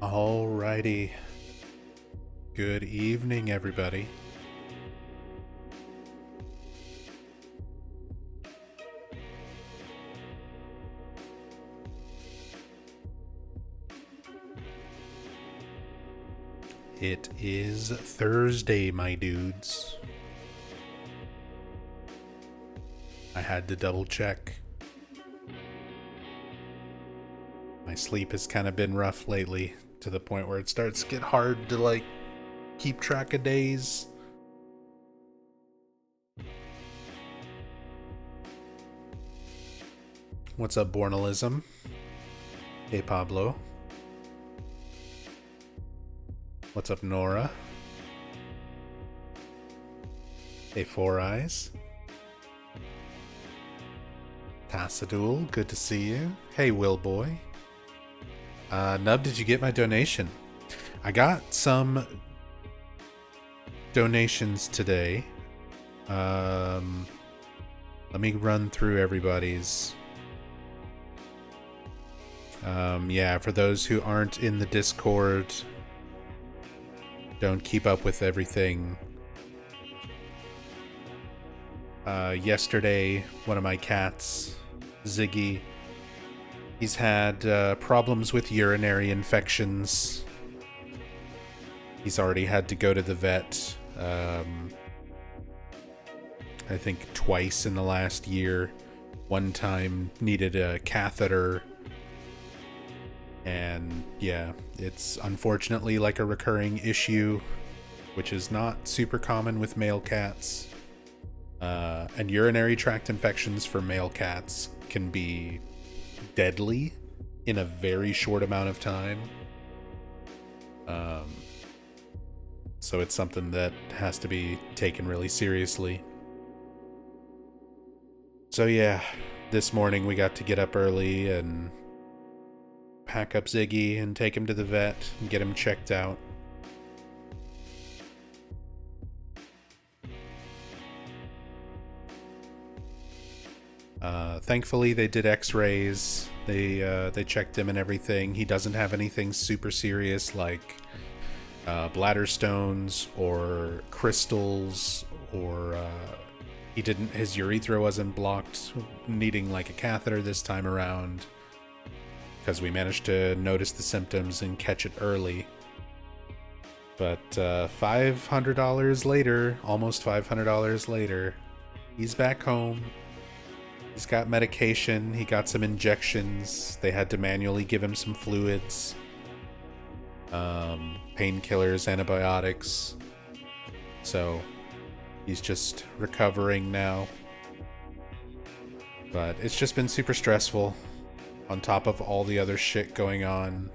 Alrighty. Good evening, everybody. It is Thursday, my dudes. I had to double check. My sleep has kind of been rough lately, to the point where it starts to get hard to keep track of days. What's up, Bornalism? Hey, Pablo. What's up, Nora? Hey, Four Eyes. Tassadul, good to see you. Hey, Will Boy. Nub, did you get my donation? I got some donations today. Let me run through everybody's. Yeah, for those who aren't in the Discord, don't keep up with everything. Yesterday, one of my cats, Ziggy, he's had problems with urinary infections. He's already had to go to the vet, I think twice in the last year. One time needed a catheter. And yeah, it's unfortunately like a recurring issue, which is not super common with male cats. And urinary tract infections for male cats can be deadly in a very short amount of time. So it's something that has to be taken really seriously. So yeah, this morning we got to get up early and pack up Ziggy and take him to the vet and get him checked out. Thankfully, they did x-rays. They checked him and everything. He doesn't have anything super serious like bladder stones or crystals, or his urethra wasn't blocked, needing like a catheter this time around, because we managed to notice the symptoms and catch it early. But $500 later, almost $500 later, he's back home. He's got medication, he got some injections, they had to manually give him some fluids, painkillers, antibiotics. So he's just recovering now. But it's just been super stressful on top of all the other shit going on.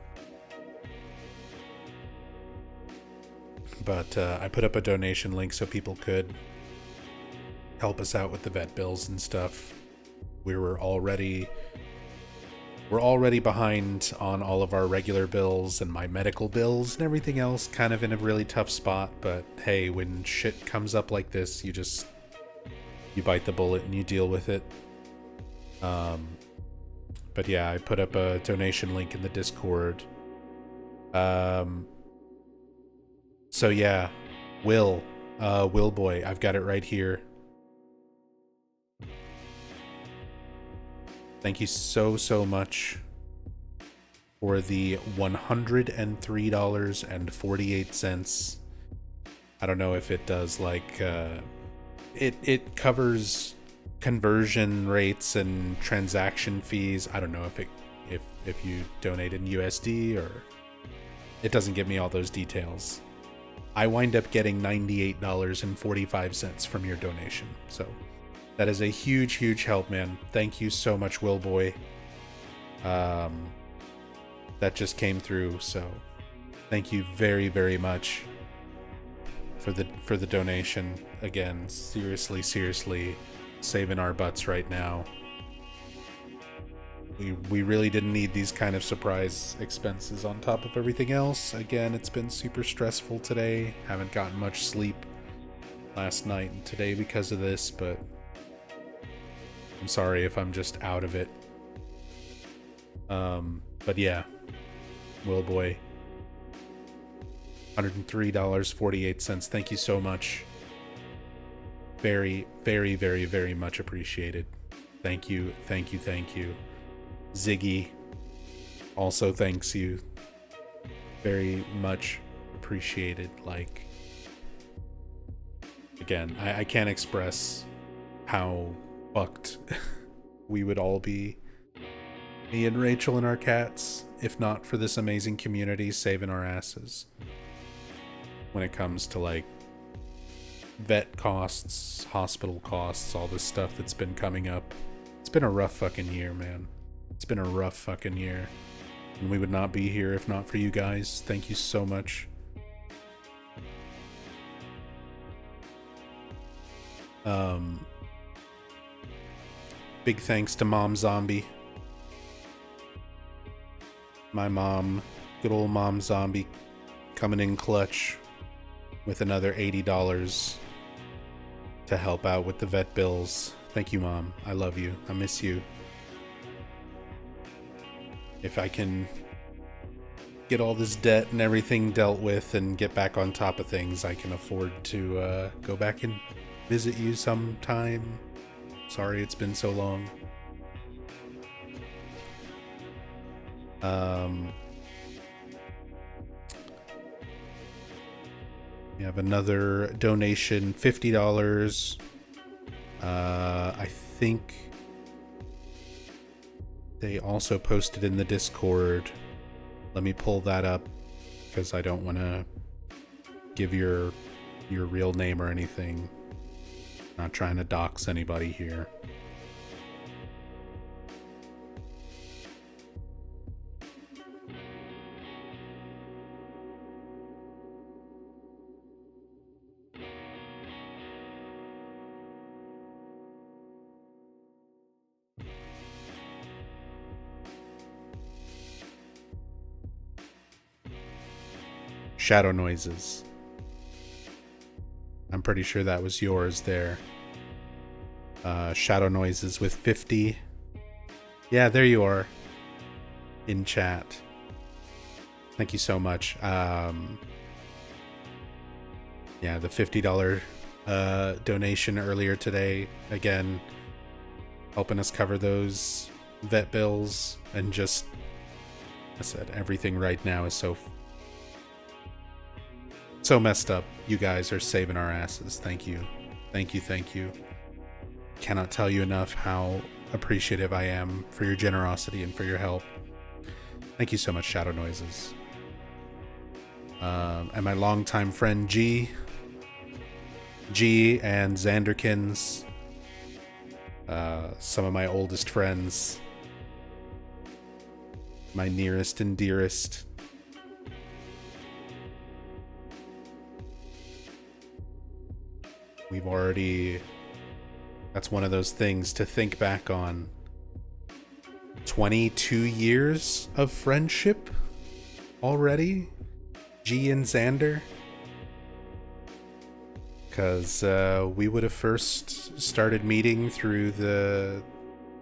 But I put up a donation link so people could help us out with the vet bills and stuff. We're already behind on all of our regular bills and my medical bills and everything else, kind of in a really tough spot. But hey, when shit comes up like this, you bite the bullet and you deal with it. But yeah, I put up a donation link in the Discord. So yeah, Will Boy, I've got it right here. Thank you so much for the $103.48. I don't know if it does like it covers conversion rates and transaction fees. I don't know if you donate in USD, or it doesn't give me all those details. I wind up getting $98.45 from your donation. So that is a huge help, man. Thank you so much, Will Boy. That just came through, so thank you very much for the donation. Again, seriously saving our butts right now. We really didn't need these kind of surprise expenses on top of everything else. Again, it's been super stressful today. Haven't gotten much sleep last night and today because of this, but I'm sorry if I'm just out of it. But yeah, Will Boy, $103.48. Thank you so much. Very much appreciated. Thank you. Ziggy also thanks you. Very much appreciated. Like, again, I can't express how fucked we would all be, me and Rachel and our cats, if not for this amazing community saving our asses when it comes to like vet costs, hospital costs, all this stuff that's been coming up. It's been a rough fucking year, man. It's been a rough fucking year. And we would not be here if not for you guys. Thank you so much. Big thanks to Mom Zombie. My mom, good old Mom Zombie, coming in clutch with another $80 to help out with the vet bills. Thank you, Mom. I love you. I miss you. If I can get all this debt and everything dealt with and get back on top of things, I can afford to go back and visit you sometime. Sorry it's been so long. We have another donation, $50. I think they also posted in the Discord. Let me pull that up because I don't want to give your real name or anything. Not trying to dox anybody here. Shadow Noises. I'm pretty sure that was yours there. Shadow Noises with 50. Yeah, there you are. In chat. Thank you so much. Yeah, the $50 donation earlier today. Again, helping us cover those vet bills. And just, I said, everything right now is so messed up. You guys are saving our asses. Thank you. Cannot tell you enough how appreciative I am for your generosity and for your help. Thank you so much, Shadow Noises. And my longtime friend G and Xanderkins. Some of my oldest friends, my nearest and dearest. That's one of those things to think back on. 22 years of friendship already? G and Xander? Because we would have first started meeting through the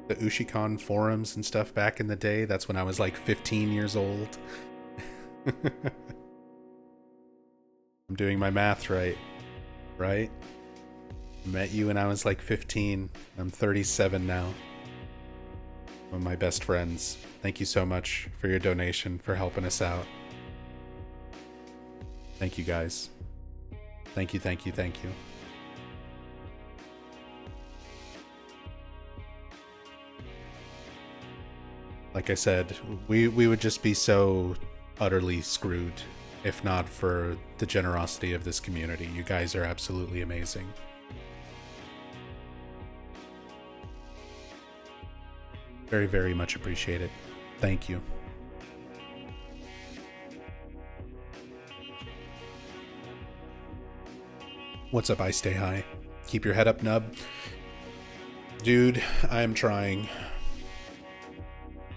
Ushikon forums and stuff back in the day. That's when I was like 15 years old. I'm doing my math right? I met you when I was like 15. I'm 37 now. One of my best friends. Thank you so much for your donation, for helping us out. Thank you guys. Thank you. Like I said, we would just be so utterly screwed if not for the generosity of this community. You guys are absolutely amazing. Very, very much appreciated. Thank you. What's up, I Stay High? Keep your head up, Nub. Dude, I'm trying.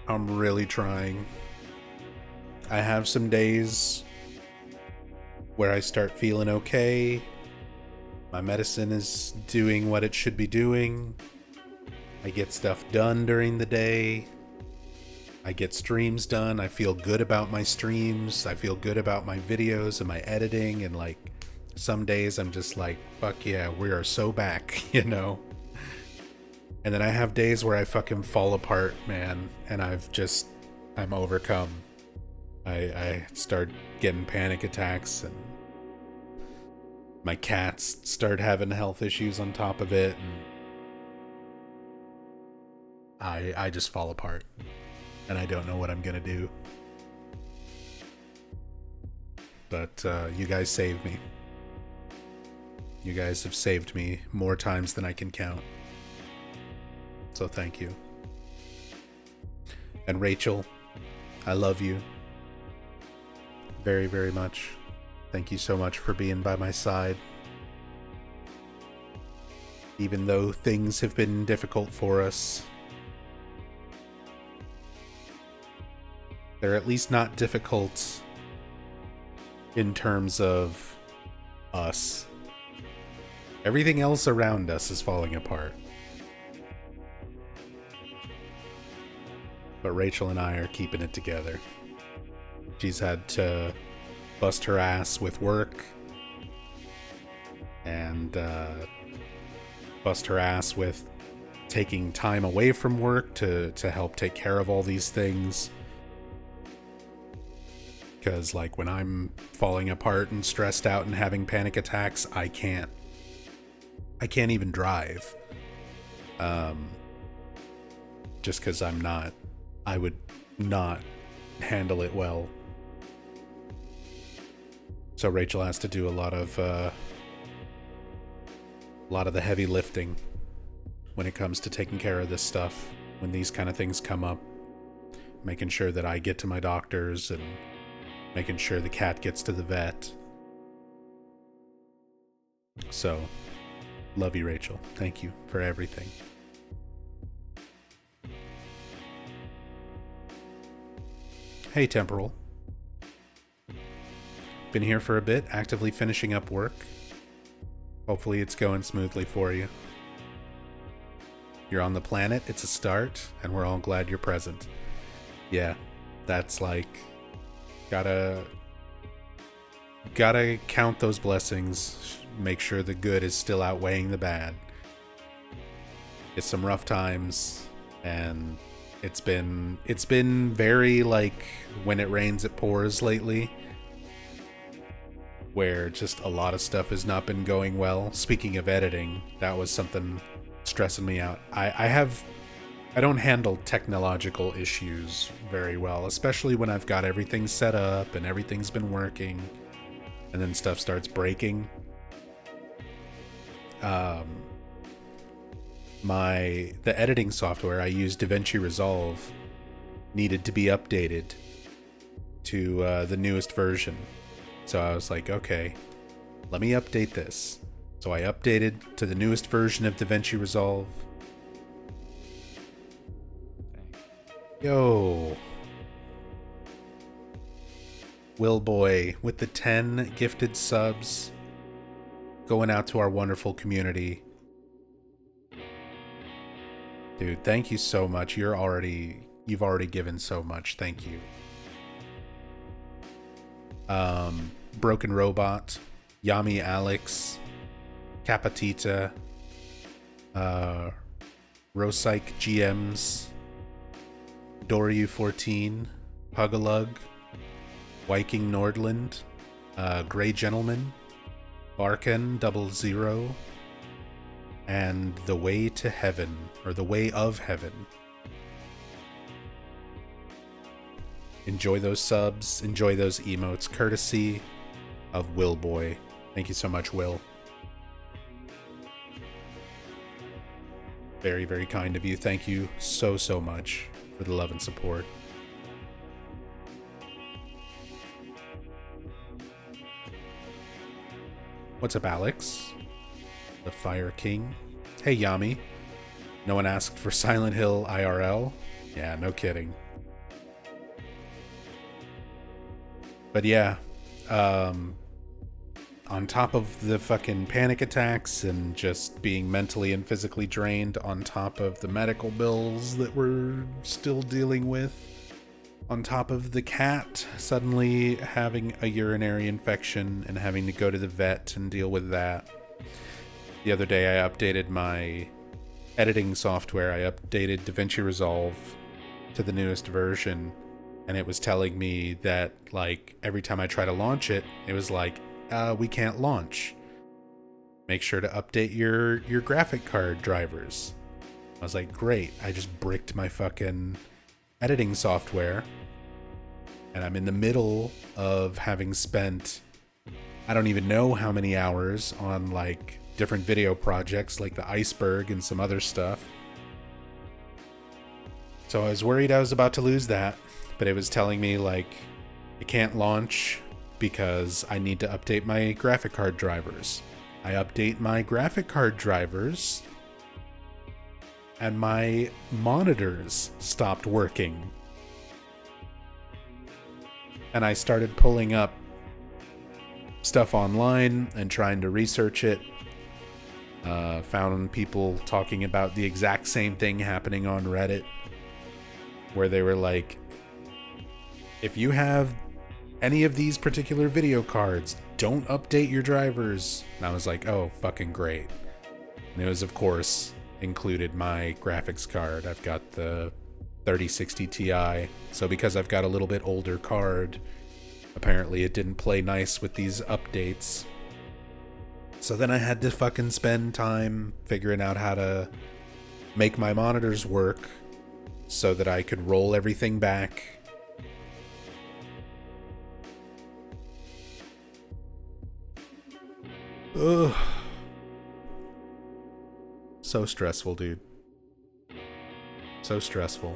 I'm really trying. I have some days where I start feeling okay. My medicine is doing what it should be doing. I get stuff done during the day. I get streams done. I feel good about my streams. I feel good about my videos and my editing. And like, some days I'm just like, fuck yeah, we are so back, you know? And then I have days where I fucking fall apart, man. And I'm overcome. I start getting panic attacks and my cats start having health issues on top of it. And I just fall apart. And I don't know what I'm gonna do. But you guys saved me. You guys have saved me more times than I can count. So thank you. And Rachel, I love you. Very, very much. Thank you so much for being by my side. Even though things have been difficult for us, they're at least not difficult in terms of us. Everything else around us is falling apart. But Rachel and I are keeping it together. She's had to bust her ass with work and bust her ass with taking time away from work to help take care of all these things. Because like when I'm falling apart and stressed out and having panic attacks, I can't even drive. Just because I would not handle it well. So Rachel has to do a lot of the heavy lifting when it comes to taking care of this stuff. When these kind of things come up, making sure that I get to my doctors and making sure the cat gets to the vet. So, love you, Rachel. Thank you for everything. Hey, Temporal. Been here for a bit, actively finishing up work. Hopefully it's going smoothly for you. You're on the planet, it's a start, and we're all glad you're present. Yeah, that's like... Gotta count those blessings, make sure the good is still outweighing the bad. It's some rough times, and it's been very like when it rains it pours lately, where just a lot of stuff has not been going well. Speaking of editing, that was something stressing me out. I don't handle technological issues very well, especially when I've got everything set up and everything's been working, and then stuff starts breaking. the editing software I use, DaVinci Resolve, needed to be updated to the newest version. So I was like, okay, let me update this. So I updated to the newest version of DaVinci Resolve. Yo. Will Boy with the 10 gifted subs, going out to our wonderful community. Dude, thank you so much. You've already given so much. Thank you. Broken Robot, Yami Alex, Capatita, Rosike GMs, Doryu14, Pugalug, Viking Nordland, Grey Gentleman, Barken 00, and The Way to Heaven, or The Way of Heaven. Enjoy those subs, enjoy those emotes, courtesy of Will Boy. Thank you so much, Will. Very, very kind of you. Thank you so, so much for the love and support. What's up, Alex? The Fire King. Hey, Yami. No one asked for Silent Hill IRL? Yeah, no kidding. But yeah, on top of the fucking panic attacks and just being mentally and physically drained, on top of the medical bills that we're still dealing with, on top of the cat suddenly having a urinary infection and having to go to the vet and deal with that. The other day I updated my editing software. I updated DaVinci Resolve to the newest version, and it was telling me that, like, every time I try to launch it, it was like, we can't launch. Make sure to update your graphic card drivers. I was like, great. I just bricked my fucking editing software, and I'm in the middle of having spent, I don't even know how many hours on, like, different video projects like the Iceberg and some other stuff. So I was worried I was about to lose that, but it was telling me, like, it can't launch because I need to update my graphic card drivers. I update my graphic card drivers, and my monitors stopped working. And I started pulling up stuff online and trying to research it. Found people talking about the exact same thing happening on Reddit, where they were like, if you have any of these particular video cards, don't update your drivers. And I was like, oh, fucking great. And it was, of course, included my graphics card. I've got the 3060 Ti. So because I've got a little bit older card, apparently it didn't play nice with these updates. So then I had to fucking spend time figuring out how to make my monitors work so that I could roll everything back. Ugh. So stressful, dude. So stressful.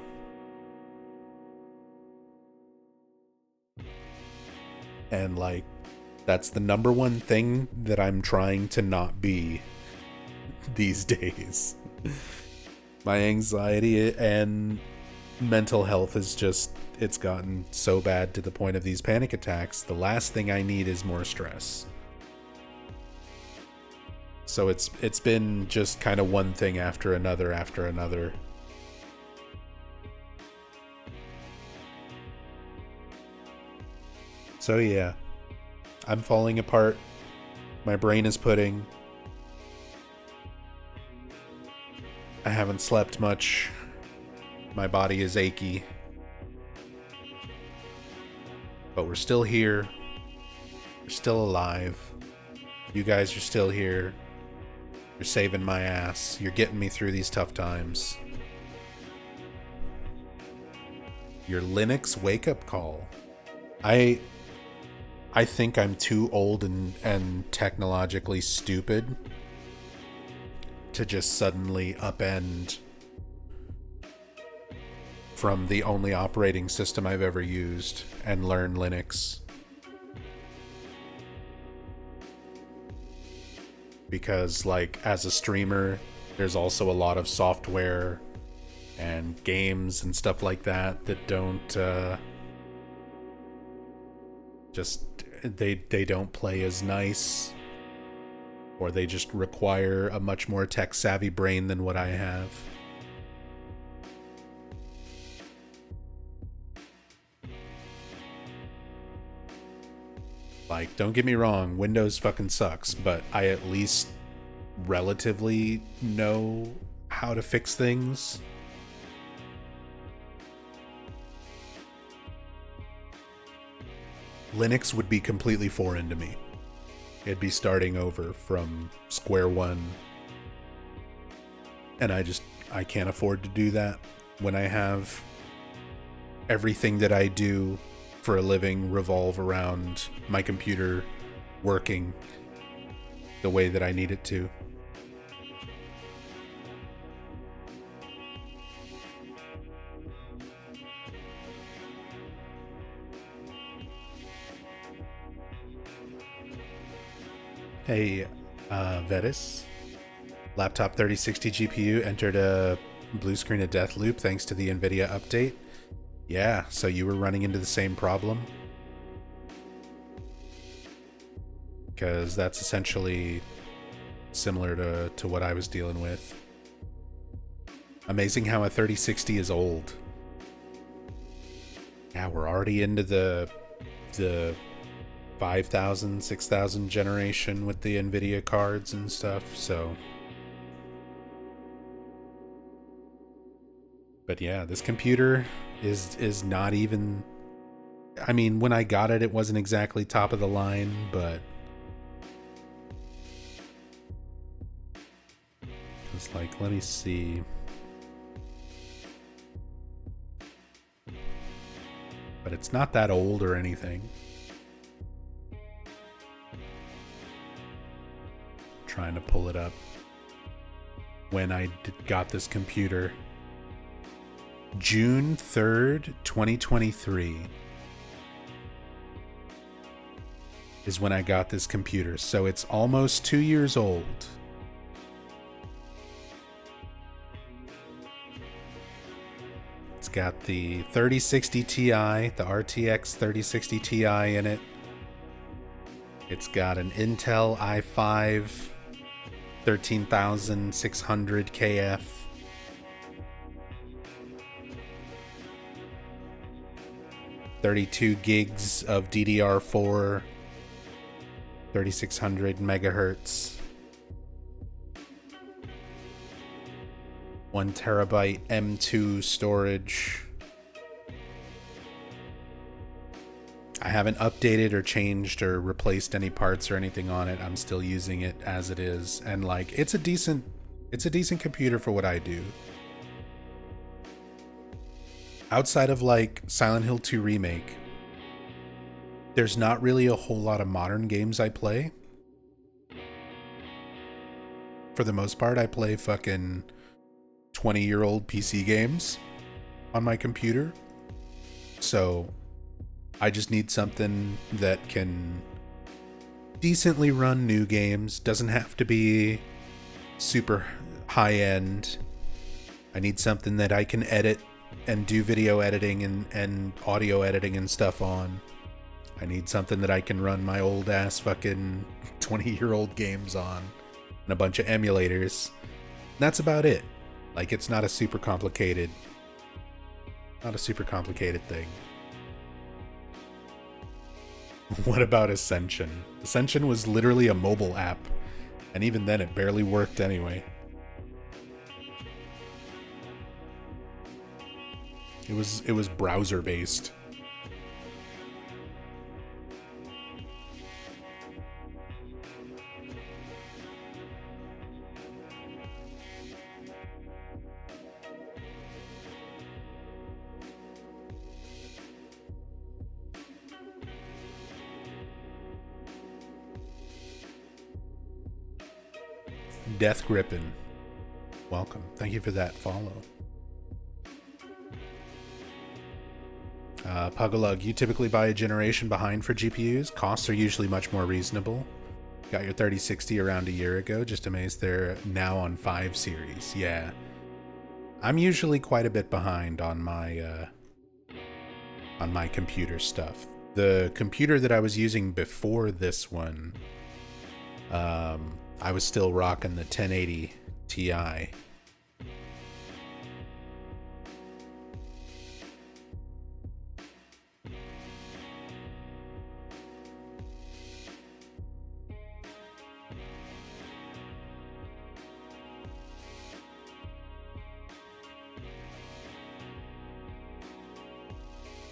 And, like, that's the number one thing that I'm trying to not be these days. My anxiety and mental health is just, it's gotten so bad to the point of these panic attacks. The last thing I need is more stress. So it's been just kind of one thing after another. So yeah, I'm falling apart. My brain is pudding. I haven't slept much. My body is achy. But we're still here. We're still alive. You guys are still here. You're saving my ass. You're getting me through these tough times. Your Linux wake-up call. I think I'm too old and technologically stupid to just suddenly upend from the only operating system I've ever used and learn Linux. Because, like, as a streamer, there's also a lot of software and games and stuff like that that don't they don't play as nice, or they just require a much more tech savvy brain than what I have. Like, don't get me wrong, Windows fucking sucks, but I at least relatively know how to fix things. Linux would be completely foreign to me. It'd be starting over from square one. And I can't afford to do that when I have everything that I do for a living revolve around my computer working the way that I need it to. Hey, Vetis. Laptop 3060 GPU entered a blue screen of death loop thanks to the NVIDIA update. Yeah, so you were running into the same problem? Because that's essentially similar to what I was dealing with. Amazing how a 3060 is old. Yeah, we're already into the 5000, 6000 generation with the NVIDIA cards and stuff, so... But yeah, this computer is not even... I mean, when I got it, it wasn't exactly top of the line, but... It's like, let me see... But it's not that old or anything. Trying to pull it up. When I got this computer... June 3rd, 2023 is when I got this computer, so it's almost 2 years old. It's got the 3060 Ti, the RTX 3060 Ti in it. It's got an Intel i5 13600 KF. 32 gigs of DDR4, 3600 megahertz, 1 terabyte M2 storage. I haven't updated or changed or replaced any parts or anything on it. I'm still using it as it is, and like it's a decent computer for what I do. Outside of like Silent Hill 2 Remake, there's not really a whole lot of modern games I play. For the most part, I play fucking 20-year-old PC games on my computer. So I just need something that can decently run new games. Doesn't have to be super high-end. I need something that I can edit and do video editing and audio editing and stuff on. I need something that I can run my old ass fucking 20-year-old games on and a bunch of emulators. And that's about it. Like, it's not a super complicated thing. What about Ascension? Ascension was literally a mobile app, and even then it barely worked anyway. It was browser based. Death Grippin. Welcome. Thank you for that follow. Pugalug, you typically buy a generation behind for GPUs. Costs are usually much more reasonable. Got your 3060 around a year ago. Just amazed they're now on 5 series. Yeah. I'm usually quite a bit behind on my computer stuff. The computer that I was using before this one, I was still rocking the 1080 Ti.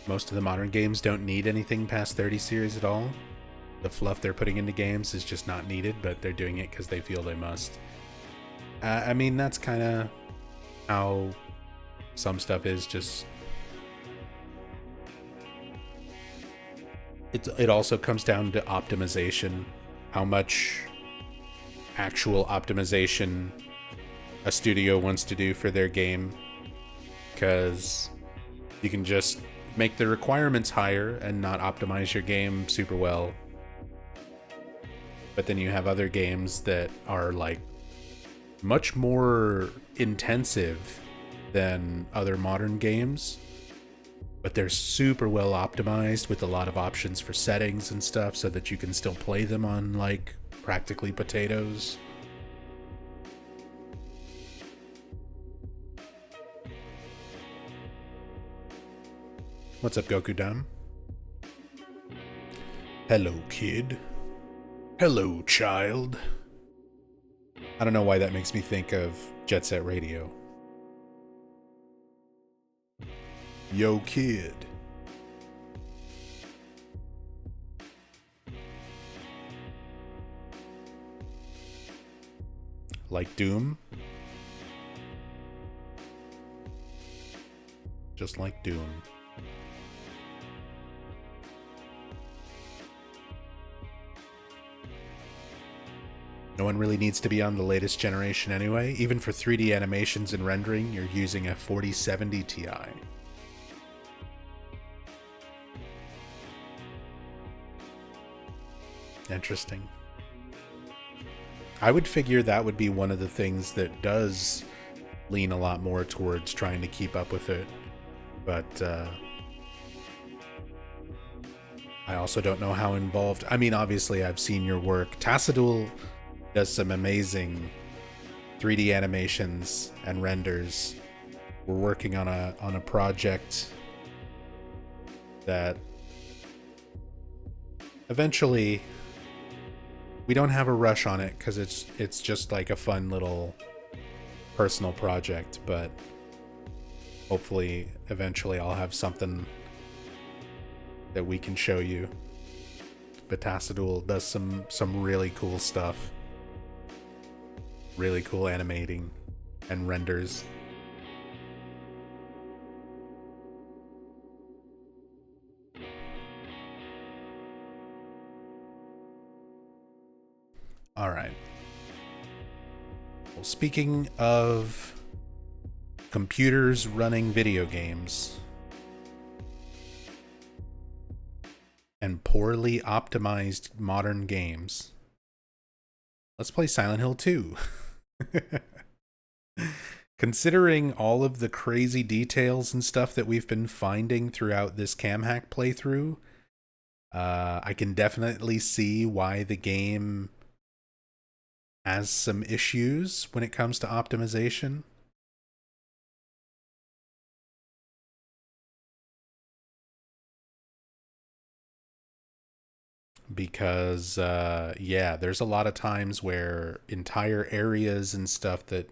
Most of the modern games don't need anything past 30 series at all. The fluff they're putting into games is just not needed, but they're doing it because they feel they must. I mean, that's kind of how some stuff is. Just it also comes down to optimization. How much actual optimization a studio wants to do for their game, because you can just make the requirements higher and not optimize your game super well. But then you have other games that are like much more intensive than other modern games, but they're super well optimized with a lot of options for settings and stuff so that you can still play them on like practically potatoes. What's up, Goku Dam? Hello, kid. Hello, child. I don't know why that makes me think of Jet Set Radio. Yo, kid. Like Doom? Just like Doom. No one really needs to be on the latest generation anyway. Even for 3D animations and rendering, you're using a 4070 Ti. Interesting. I would figure that would be one of the things that does lean a lot more towards trying to keep up with it. But I also don't know how involved. I mean, obviously, I've seen your work. Tassadul does some amazing 3D animations and renders. We're working on a project that eventually, we don't have a rush on it because it's just like a fun little personal project, but hopefully eventually I'll have something that we can show you. But Tassadul does some really cool stuff. Really cool animating and renders. All right. Well, speaking of computers running video games and poorly optimized modern games, let's play Silent Hill 2. Considering all of the crazy details and stuff that we've been finding throughout this cam hack playthrough, I can definitely see why the game has some issues when it comes to optimization. Because, yeah, there's a lot of times where entire areas and stuff that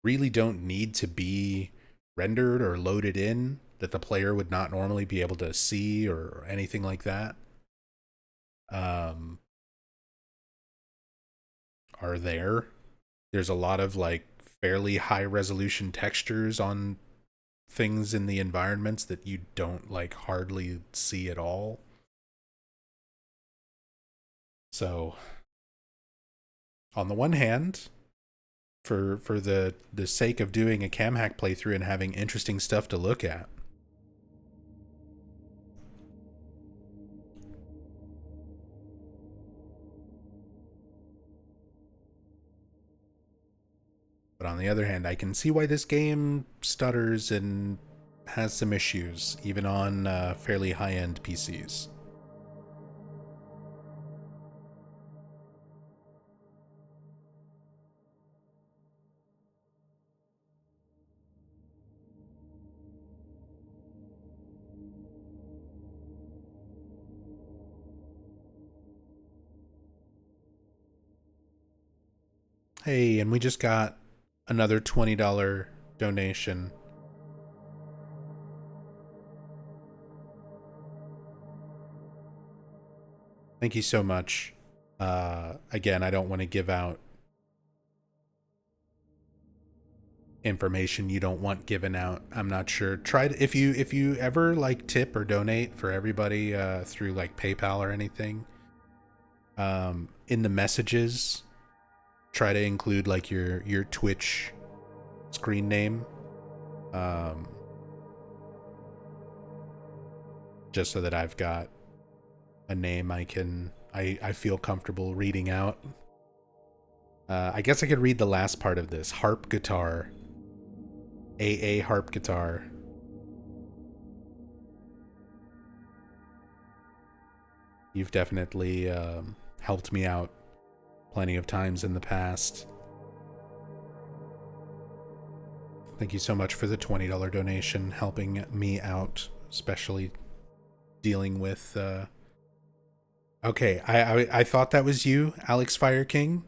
really don't need to be rendered or loaded in, that the player would not normally be able to see or anything like that, are there. There's a lot of like fairly high resolution textures on things in the environments that you don't like hardly see at all. So on the one hand, for the sake of doing a cam hack playthrough and having interesting stuff to look at. But on the other hand, I can see why this game stutters and has some issues, even on fairly high-end PCs. Hey, and we just got another $20 donation. Thank you so much. Again, I don't want to give out information you don't want given out. I'm not sure. Try to, if you ever like tip or donate for everybody through like PayPal or anything, in the messages, try to include like your Twitch screen name, just so that I've got a name I feel comfortable reading out. I guess I could read the last part of this. Harp guitar. AA harp guitar. You've definitely helped me out plenty of times in the past. Thank you so much for the $20 donation, helping me out, especially dealing with... Okay, I thought that was you, Alex Fire King.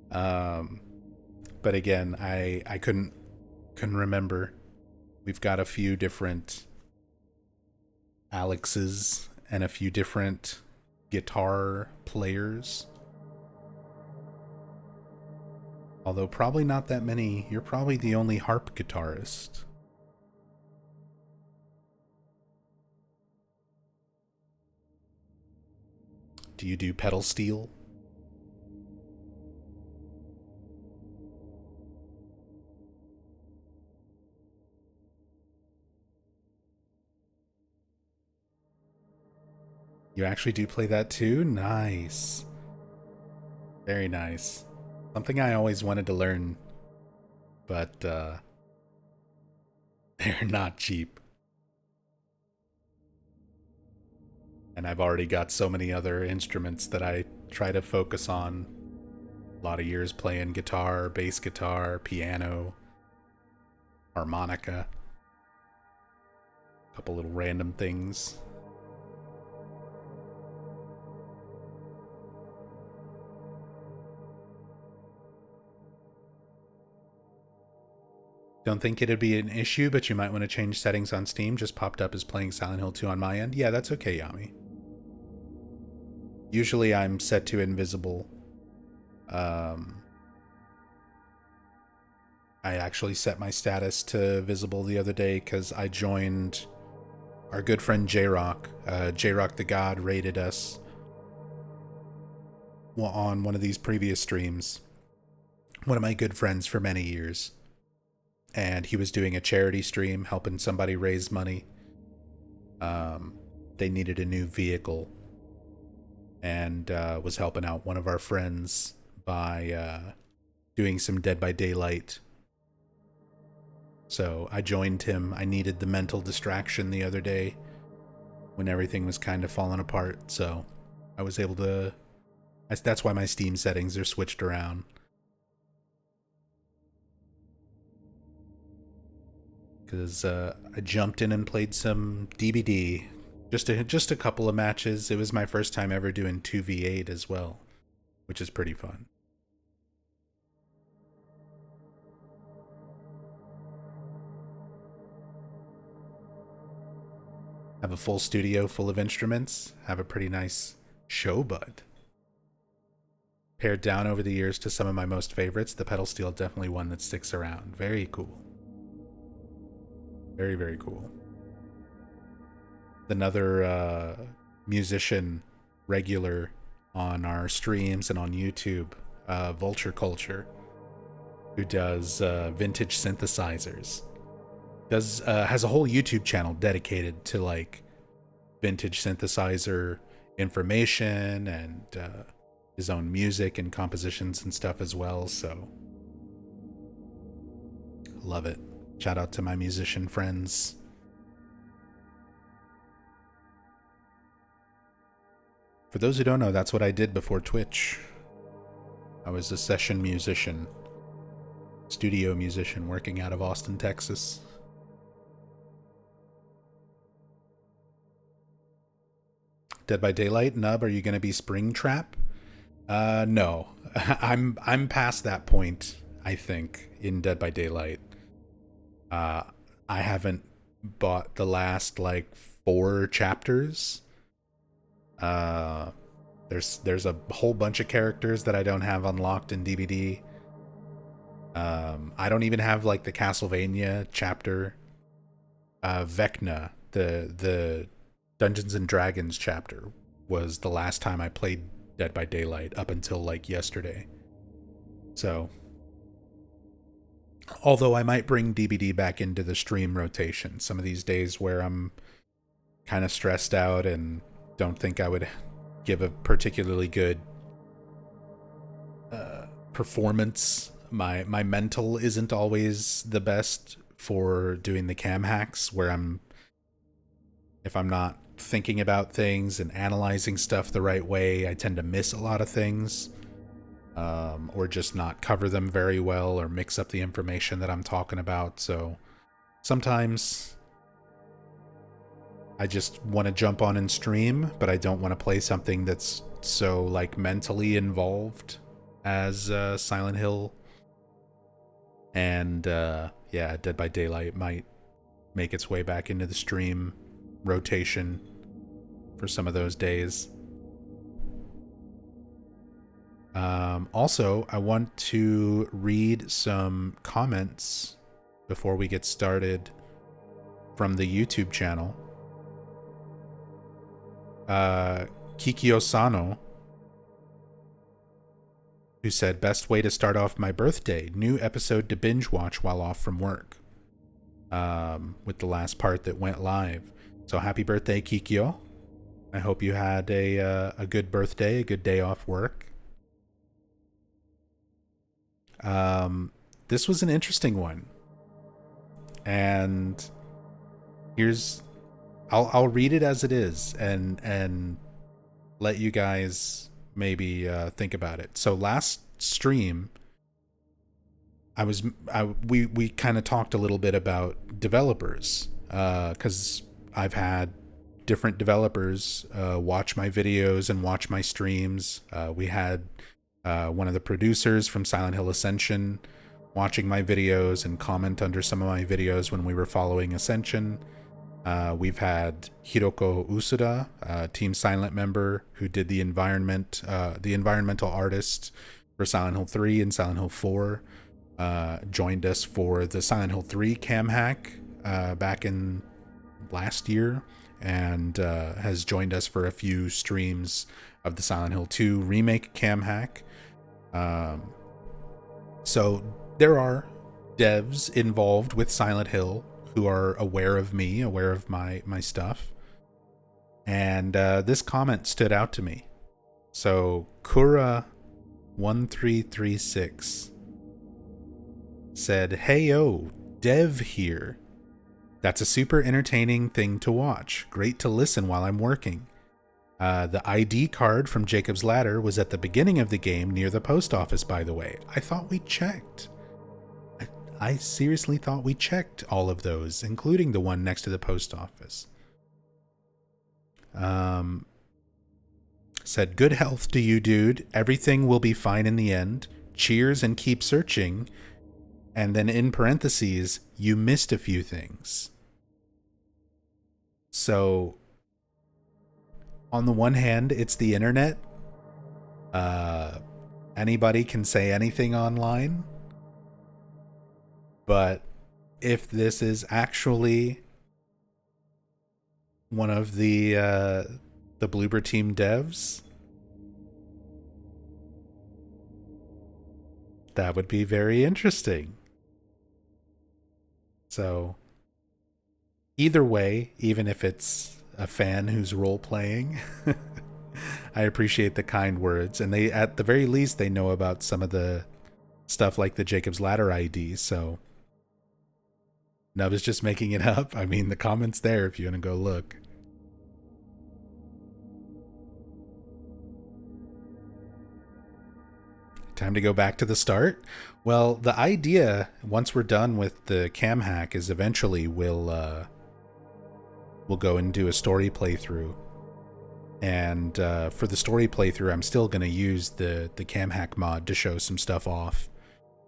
But again, I couldn't remember. We've got a few different Alexes and a few different guitar players. Although probably not that many. You're probably the only harp guitarist. Do you do pedal steel? You actually do play that too? Nice. Very nice. Something I always wanted to learn, but they're not cheap. And I've already got so many other instruments that I try to focus on. A lot of years playing guitar, bass guitar, piano, harmonica. A couple little random things. Don't think it'd be an issue, but you might want to change settings on Steam. Just popped up as playing Silent Hill 2 on my end. Yeah, that's okay, Yami. Usually I'm set to invisible. I actually set my status to visible the other day because I joined our good friend J-Rock. J-Rock the God raided us on one of these previous streams. One of my good friends for many years. And he was doing a charity stream helping somebody raise money. They needed a new vehicle, and was helping out one of our friends by doing some Dead by Daylight. So I joined him. I needed the mental distraction the other day when everything was kind of falling apart, so I was able to... That's why my Steam settings are switched around. Because I jumped in and played some DBD. Just a couple of matches. It was my first time ever doing 2v8 as well, which is pretty fun. Have a full studio full of instruments. Have a pretty nice show bud. Pared down over the years to some of my most favorites. The pedal steel definitely one that sticks around. Very cool. Very, very cool. Another musician regular on our streams and on YouTube, Vulture Culture. who does vintage synthesizers. Does has a whole YouTube channel dedicated to like vintage synthesizer information and his own music and compositions and stuff as well. So love it. Shout out to my musician friends. For those who don't know, that's what I did before Twitch. I was a session musician, studio musician working out of Austin, Texas. Dead by Daylight, Nub, are you going to be Springtrap? No. I'm past that point, I think, in Dead by Daylight. I haven't bought the last like 4 chapters. There's a whole bunch of characters that I don't have unlocked in DBD. I don't even have like the Castlevania chapter. Vecna, the Dungeons and Dragons chapter, was the last time I played Dead by Daylight up until like yesterday. So, although I might bring DBD back into the stream rotation some of these days where I'm kind of stressed out and don't think I would give a particularly good performance. My mental isn't always the best for doing the cam hacks where if I'm not thinking about things and analyzing stuff the right way, I tend to miss a lot of things, or just not cover them very well, or mix up the information that I'm talking about. So sometimes I just want to jump on and stream, but I don't want to play something that's so like mentally involved as Silent Hill. And yeah, Dead by Daylight might make its way back into the stream rotation for some of those days. Also, I want to read some comments before we get started from the YouTube channel. Kikyo Sano, who said, best way to start off my birthday, new episode to binge watch while off from work, with the last part that went live. So happy birthday, Kikyo. I hope you had a good birthday, a good day off work. This was an interesting one. And I'll read it as it is and let you guys maybe think about it. So last stream, we kind of talked a little bit about developers, because I've had different developers watch my videos and watch my streams. We had one of the producers from Silent Hill Ascension watching my videos and comment under some of my videos when we were following Ascension. We've had Hiroko Usuda, Team Silent member, who did the environmental artist for Silent Hill 3 and Silent Hill 4, joined us for the Silent Hill 3 cam hack back in last year, and has joined us for a few streams of the Silent Hill 2 remake cam hack. So there are devs involved with Silent Hill who are aware of me, aware of my stuff. And this comment stood out to me. So Kura1336 said, "Hey yo, Dev here. That's a super entertaining thing to watch. Great to listen while I'm working. The ID card from Jacob's Ladder was at the beginning of the game near the post office, by the way. I thought we checked. I seriously thought we checked all of those, including the one next to the post office." Said, "Good health to you, dude. Everything will be fine in the end. Cheers and keep searching." And then in parentheses, "You missed a few things." So, on the one hand, it's the internet. Anybody can say anything online. But if this is actually one of the Bloober Team devs, That would be very interesting. So, either way, even if it's a fan who's role playing, I appreciate the kind words. And they, at the very least, they know about some of the stuff like the Jacob's Ladder ID. So, Nub is just making it up. I mean, the comment's there if you want to go look. Time to go back to the start? Well, the idea, once we're done with the cam hack, is eventually we'll go and do a story playthrough. And for the story playthrough, I'm still going to use the cam hack mod to show some stuff off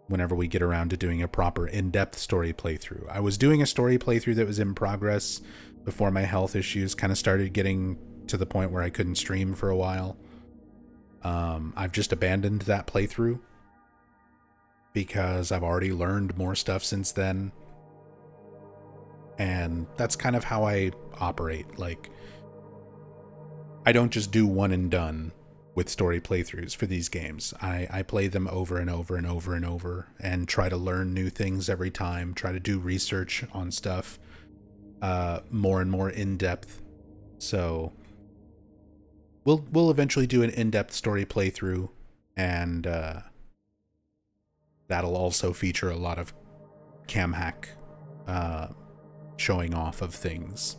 whenever we get around to doing a proper in-depth story playthrough. I was doing a story playthrough that was in progress before my health issues kind of started getting to the point where I couldn't stream for a while. I've just abandoned that playthrough because I've already learned more stuff since then. And that's kind of how I operate. Like, I don't just do one and done with story playthroughs for these games. I play them over and over and over and over and try to learn new things every time, try to do research on stuff more and more in depth. So we'll eventually do an in-depth story playthrough, and that'll also feature a lot of cam hack showing off of things.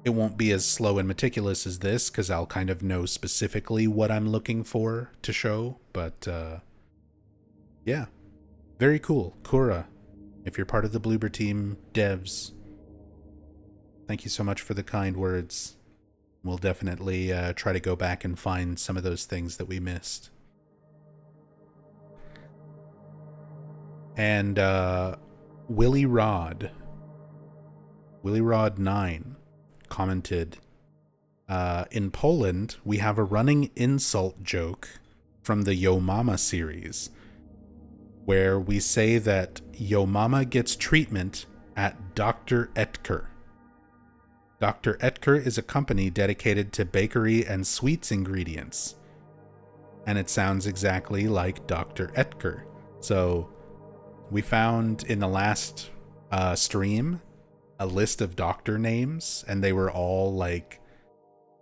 It won't be as slow and meticulous as this, because I'll kind of know specifically what I'm looking for to show, but yeah, very cool. Kura, if you're part of the Bloober Team devs, thank you so much for the kind words. We'll definitely try to go back and find some of those things that we missed. And Willie Rod 9 commented, in Poland, we have a running insult joke from the Yo Mama series, where we say that Yo Mama gets treatment at Dr. Etker. Dr. Etker is a company dedicated to bakery and sweets ingredients. And it sounds exactly like Dr. Etker. So we found in the last stream a list of doctor names, and they were all like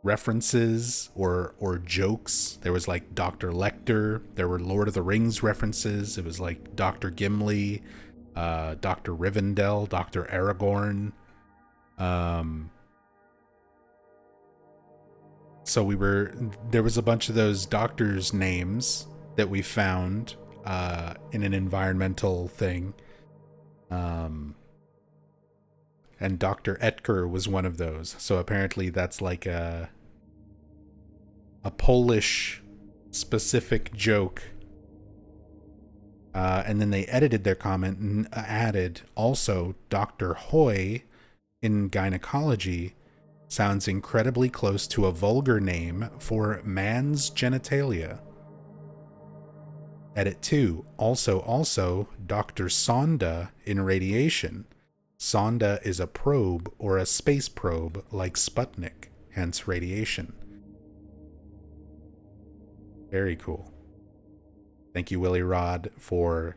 references or jokes. There was like Dr. Lecter. There were Lord of the Rings references. It was like Dr. Gimli, Dr. Rivendell, Dr. Aragorn. So there was a bunch of those doctors' names that we found in an environmental thing. And Dr. Etker was one of those. So apparently that's like a Polish specific joke. And then they edited their comment and added also Dr. Hoy in gynecology sounds incredibly close to a vulgar name for man's genitalia. Edit 2. Also, Dr. Sonda in radiation. Sonda is a probe or a space probe like Sputnik, hence radiation. Very cool. Thank you, Willie Rod, for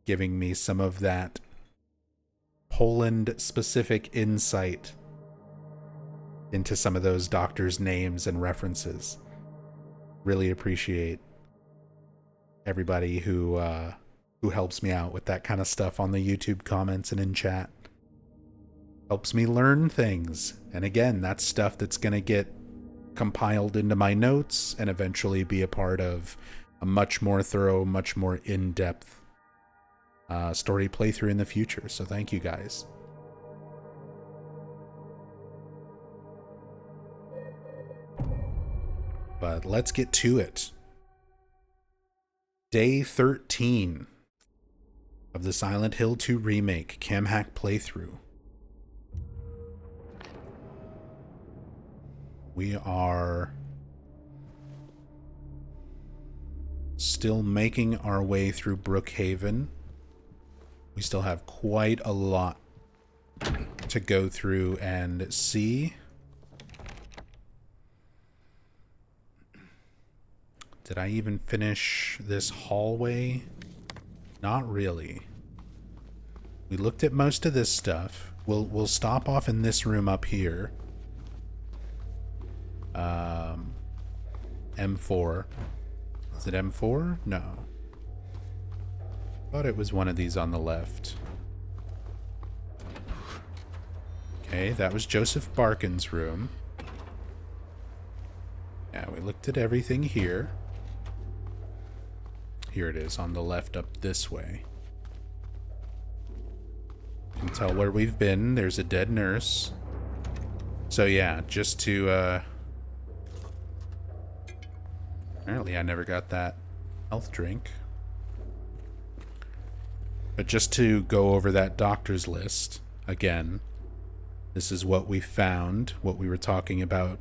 giving me some of that Poland-specific insight into some of those doctors' names and references. Really appreciate everybody who helps me out with that kind of stuff on the YouTube comments and in chat. Helps me learn things. And again, that's stuff that's going to get compiled into my notes and eventually be a part of a much more thorough, much more in-depth story playthrough in the future. So thank you guys. But let's get to it. Day 13 of the Silent Hill 2 Remake cam hack playthrough. We are still making our way through Brookhaven. We still have quite a lot to go through and see. Did I even finish this hallway? Not really. We looked at most of this stuff. We'll stop off in this room up here. M4. Is it M4? No. Thought it was one of these on the left. Okay, that was Joseph Barkin's room. Yeah, we looked at everything here. Here it is on the left up this way. You can tell where we've been. There's a dead nurse. So yeah, just to, apparently I never got that health drink. But just to go over that doctor's list, again, this is what we found, what we were talking about.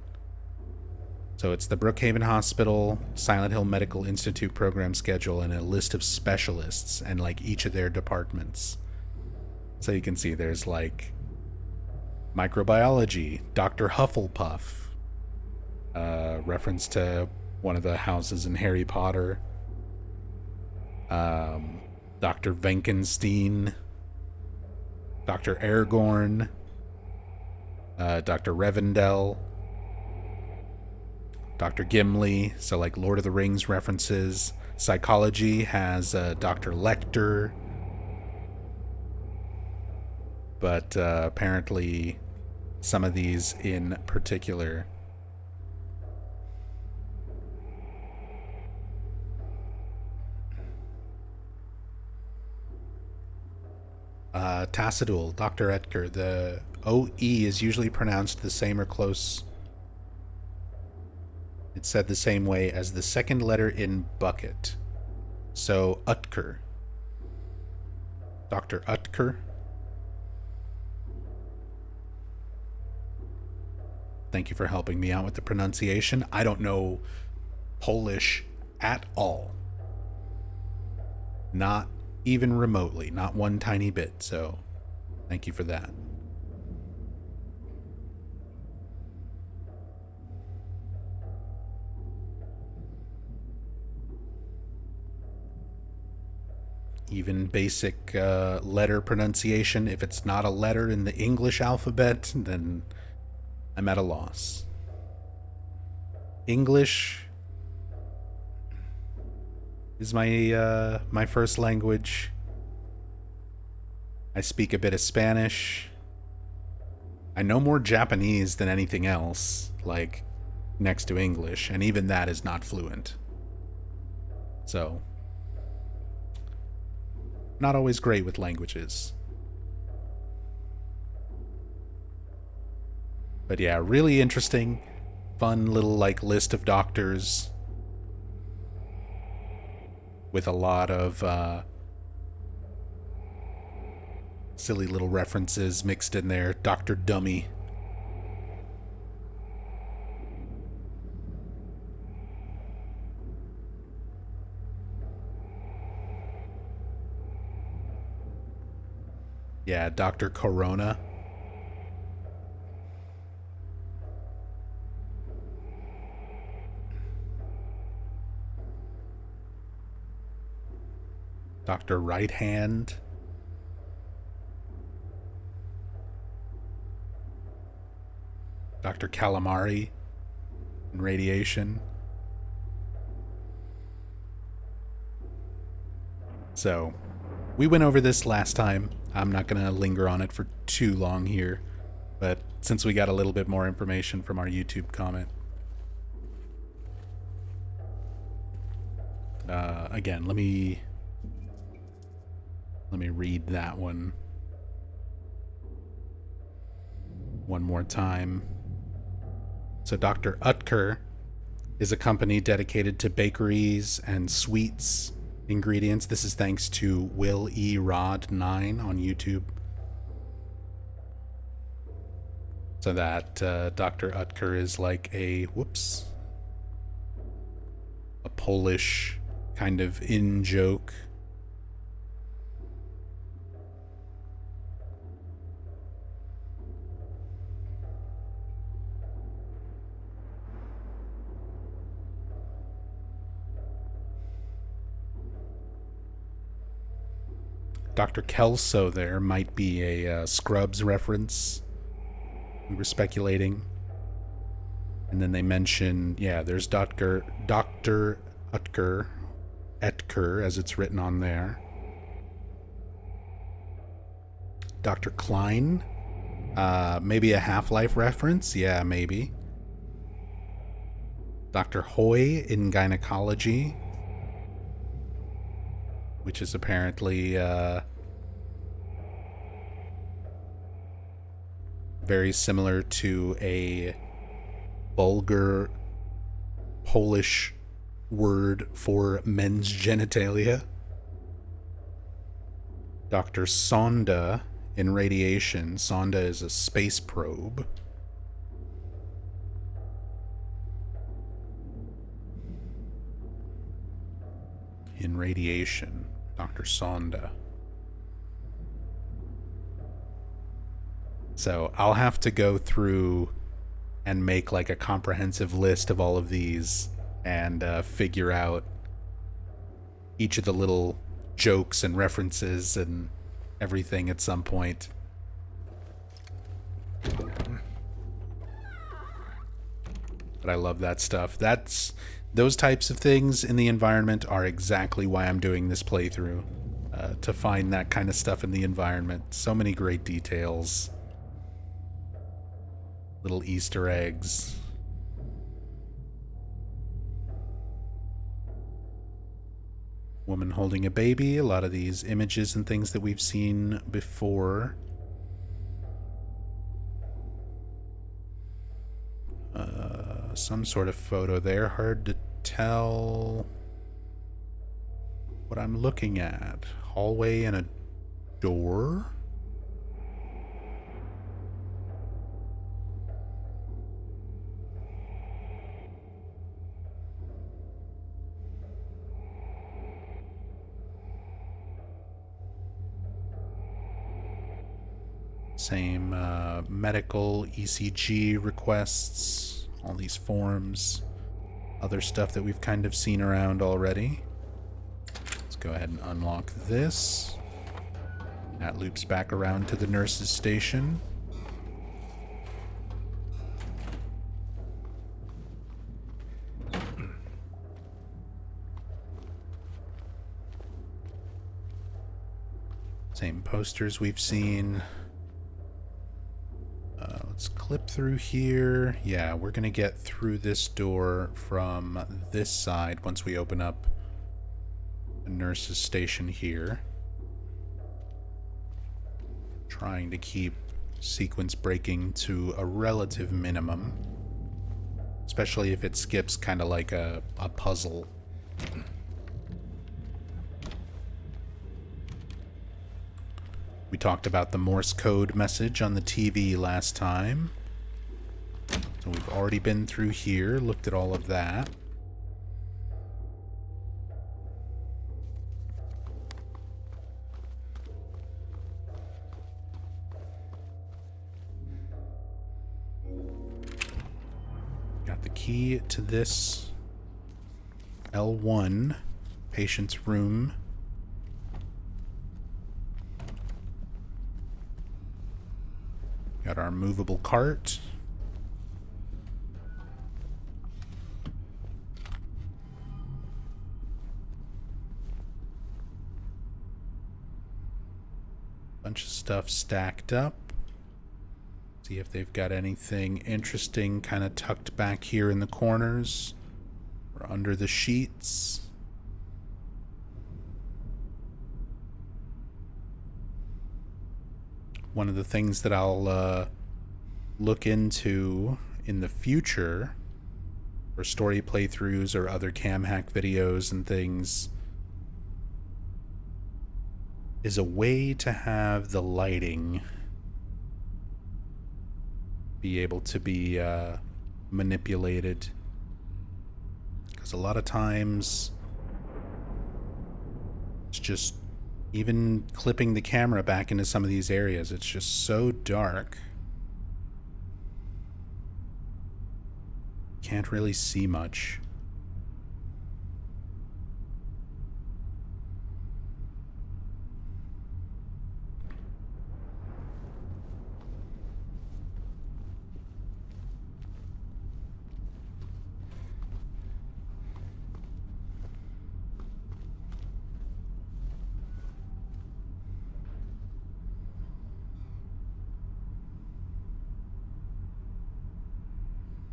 So it's the Brookhaven Hospital, Silent Hill Medical Institute program schedule, and a list of specialists and like each of their departments. So you can see there's like microbiology, Dr. Hufflepuff, reference to one of the houses in Harry Potter, Dr. Venkenstein, Dr. Aragorn, Dr. Revendell, Dr. Gimli, so like Lord of the Rings references. Psychology has Dr. Lecter, but apparently some of these in particular. Tassadul, Dr. Etker. The OE is usually pronounced the same or close. It's said the same way as the second letter in bucket. So, Utker. Dr. Utker. Thank you for helping me out with the pronunciation. I don't know Polish at all. Not even remotely. Not one tiny bit. So, thank you for that. Even basic letter pronunciation. If it's not a letter in the English alphabet, then I'm at a loss. English is my first language. I speak a bit of Spanish. I know more Japanese than anything else, like next to English, and even that is not fluent. So, not always great with languages. But yeah, really interesting, fun little like list of doctors with a lot of silly little references mixed in there. Dr. Dummy. Yeah, Dr. Corona. Dr. Right Hand. Dr. Calamari and radiation. So, we went over this last time. I'm not going to linger on it for too long here, but since we got a little bit more information from our YouTube comment. Again, let me read that one more time. So Dr. Utker is a company dedicated to bakeries and sweets ingredients. This is thanks to Will E. Rod 9 on YouTube. So that Dr. Utker is like a Polish kind of in joke. Dr. Kelso there might be a Scrubs reference. We were speculating. And then they mention, yeah, there's Dr. Etker, as it's written on there. Dr. Klein, maybe a Half-Life reference? Yeah, maybe. Dr. Hoy in gynecology, which is apparently very similar to a vulgar Polish word for men's genitalia. Dr. Sonda in radiation. Sonda is a space probe. In radiation, Dr. Sonda. So I'll have to go through and make like a comprehensive list of all of these and figure out each of the little jokes and references and everything at some point. But I love that stuff. Those types of things in the environment are exactly why I'm doing this playthrough. To find that kind of stuff in the environment. So many great details. Little Easter eggs. Woman holding a baby. A lot of these images and things that we've seen before. Some sort of photo there. Hard to tell what I'm looking at. Hallway and a door. Same medical ECG requests, all these forms, other stuff that we've kind of seen around already. Let's go ahead and unlock this. That loops back around to the nurse's station. Same posters we've seen. Let's clip through here. Yeah, we're gonna get through this door from this side once we open up the nurse's station here. Trying to keep sequence breaking to a relative minimum, especially if it skips kind of like a puzzle. We talked about the Morse code message on the TV last time. So we've already been through here, looked at all of that. Got the key to this L1 patient's room. Got our movable cart. Bunch of stuff stacked up. See if they've got anything interesting kind of tucked back here in the corners or under the sheets. One of the things that I'll look into in the future for story playthroughs or other cam hack videos and things is a way to have the lighting be able to be manipulated. Because a lot of times it's just even clipping the camera back into some of these areas, it's just so dark. Can't really see much.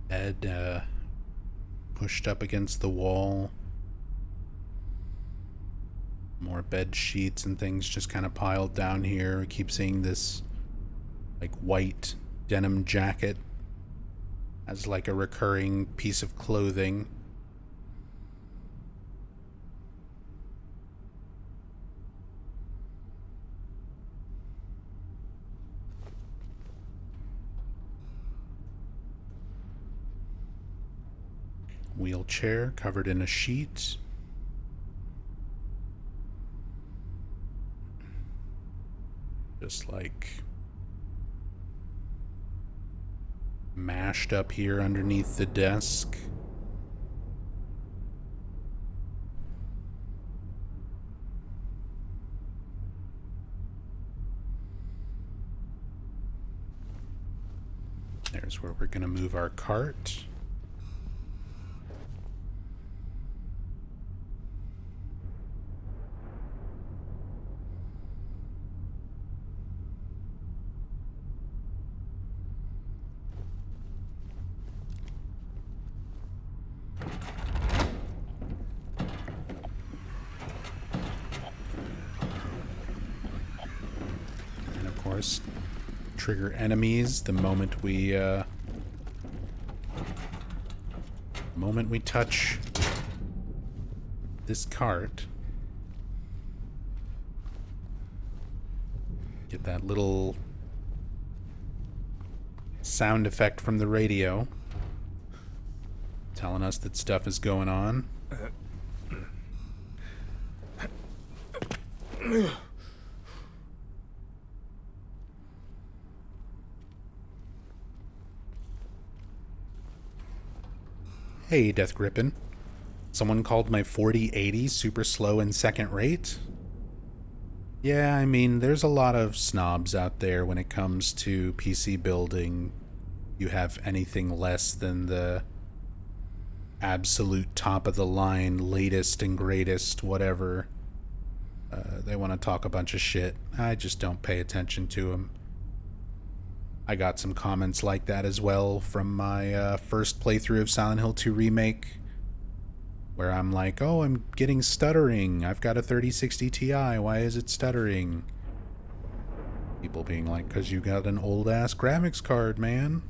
Bed pushed up against the wall. More bed sheets and things just kind of piled down here. We keep seeing this like white denim jacket as like a recurring piece of clothing. Wheelchair covered in a sheet. Just like mashed up here underneath the desk. There's where we're going to move our cart. And of course, trigger enemies the moment we touch this cart. Get that little sound effect from the radio telling us that stuff is going on. Hey, Death Grippin. Someone called my 4080 super slow and second rate? Yeah, I mean, there's a lot of snobs out there when it comes to PC building. You have anything less than the absolute top of the line, latest and greatest, whatever. They want to talk a bunch of shit. I just don't pay attention to them. I got some comments like that as well from my first playthrough of Silent Hill 2 Remake, where I'm like, oh, I'm getting stuttering. I've got a 3060 Ti. Why is it stuttering? People being like, because you got an old-ass graphics card, man.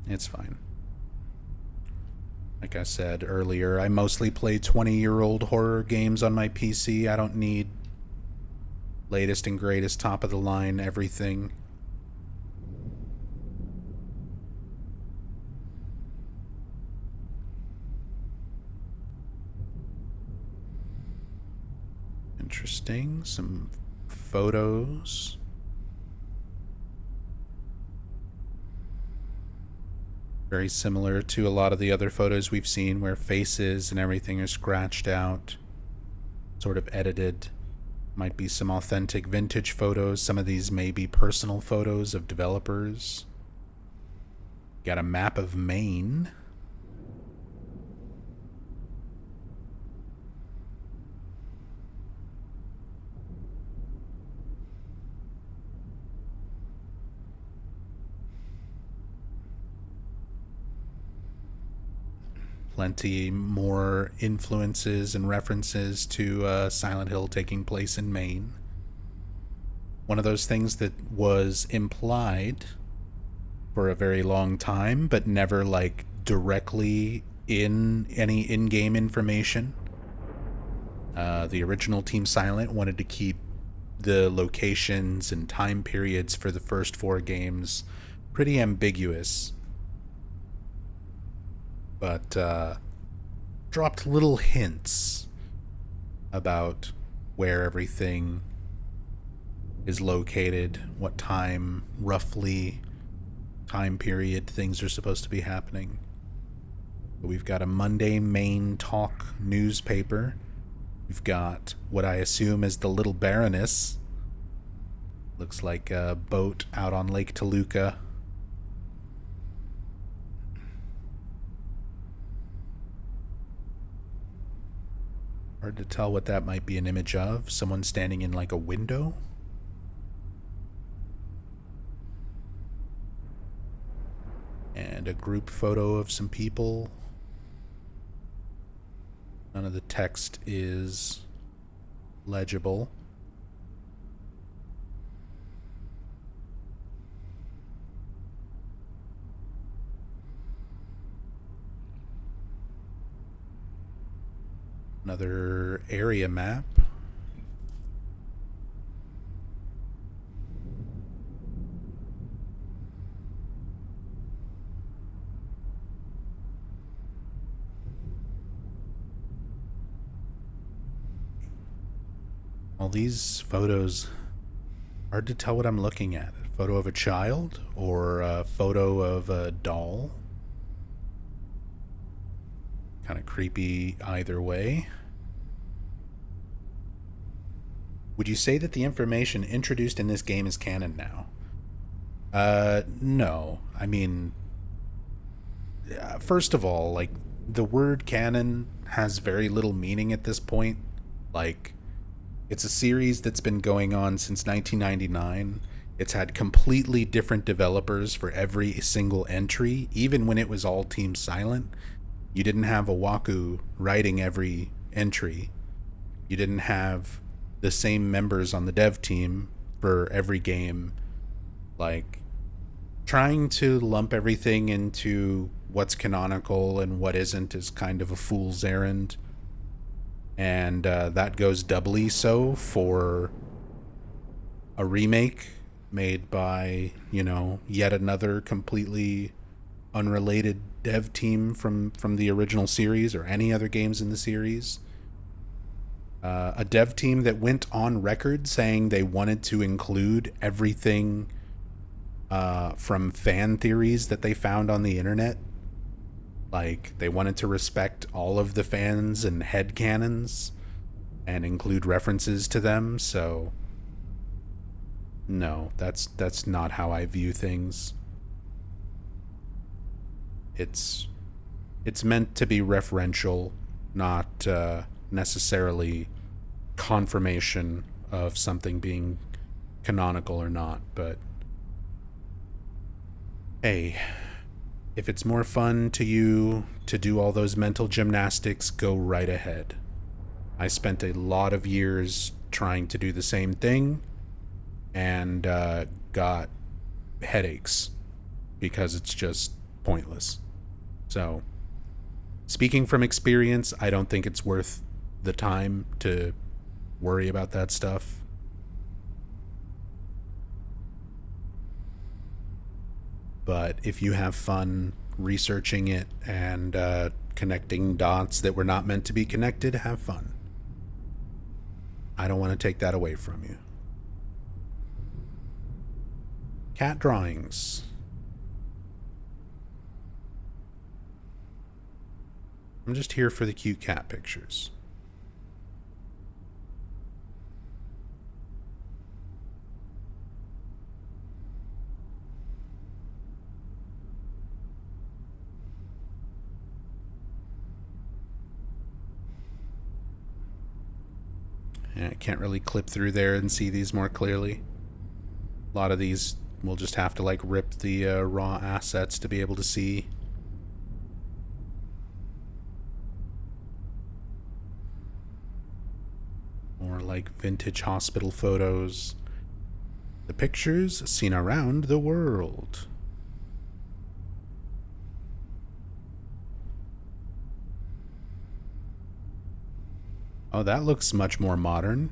It's fine. Like I said earlier, I mostly play 20-year-old horror games on my PC. I don't need latest and greatest, top of the line, everything. Interesting. Some photos. Very similar to a lot of the other photos we've seen where faces and everything are scratched out, sort of edited. Might be some authentic vintage photos. Some of these may be personal photos of developers. Got a map of Maine. Plenty more influences and references to Silent Hill taking place in Maine. One of those things that was implied for a very long time, but never like directly in any in-game information. The original Team Silent wanted to keep the locations and time periods for the first 4 games pretty ambiguous, but dropped little hints about where everything is located, what time, roughly, time period things are supposed to be happening. We've got a Monday Maine Talk newspaper. We've got what I assume is the Little Baroness. Looks like a boat out on Lake Toluca. Hard to tell what that might be an image of. Someone standing in like a window? And a group photo of some people. None of the text is legible. Another area map. All these photos, hard to tell what I'm looking at. A photo of a child or a photo of a doll. Kind of creepy either way. Would you say that the information introduced in this game is canon now? No. I mean, first of all, like, the word canon has very little meaning at this point. Like, it's a series that's been going on since 1999. It's had completely different developers for every single entry, even when it was all Team Silent. You didn't have Owaku writing every entry. You didn't have the same members on the dev team for every game. Like, trying to lump everything into what's canonical and what isn't is kind of a fool's errand. And that goes doubly so for a remake made by, yet another completely unrelated dev team from the original series or any other games in the series. A dev team that went on record saying they wanted to include everything from fan theories that they found on the internet. Like, they wanted to respect all of the fans and headcanons and include references to them, so no, that's not how I view things. It's meant to be referential, not necessarily confirmation of something being canonical or not, but hey, if it's more fun to you to do all those mental gymnastics, go right ahead. I spent a lot of years trying to do the same thing and got headaches because it's just pointless. So, speaking from experience, I don't think it's worth the time to worry about that stuff. But if you have fun researching it and connecting dots that were not meant to be connected, have fun. I don't want to take that away from you. Cat drawings. I'm just here for the cute cat pictures. Yeah, I can't really clip through there and see these more clearly. A lot of these we'll just have to like rip the raw assets to be able to see. More like vintage hospital photos. The pictures seen around the world. Oh, that looks much more modern.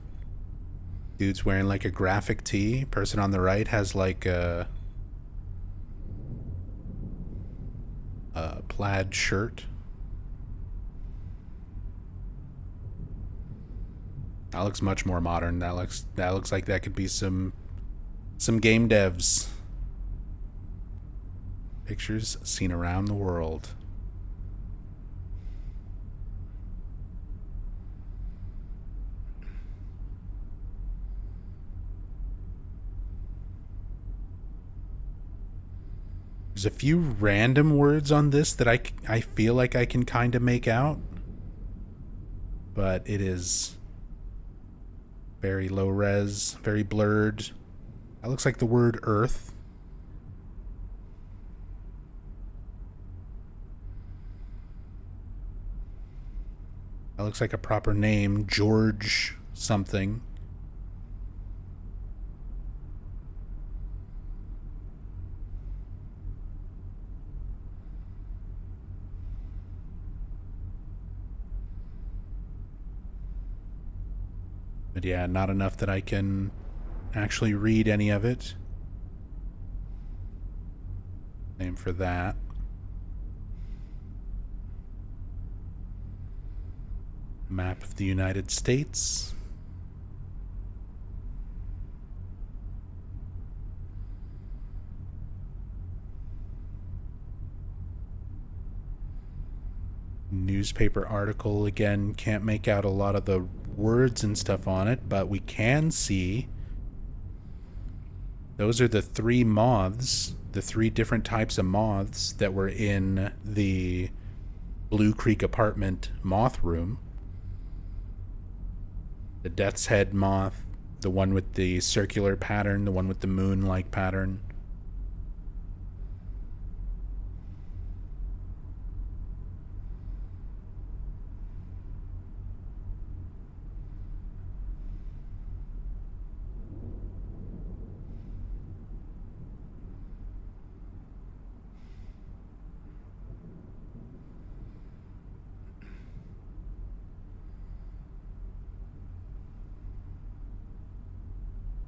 Dude's wearing like a graphic tee. Person on the right has like a plaid shirt. That looks much more modern. That looks like that could be some game devs. Pictures seen around the world. There's a few random words on this that I feel like I can kind of make out. But it is very low res, very blurred. That looks like the word Earth. That looks like a proper name. George something. But yeah, not enough that I can actually read any of it. Same for that. Map of the United States. Newspaper article again. Can't make out a lot of the words and stuff on it, but we can see those are the three moths, the three different types of moths that were in the Blue Creek apartment moth room. The Death's Head moth, the one with the circular pattern, the one with the moon-like pattern.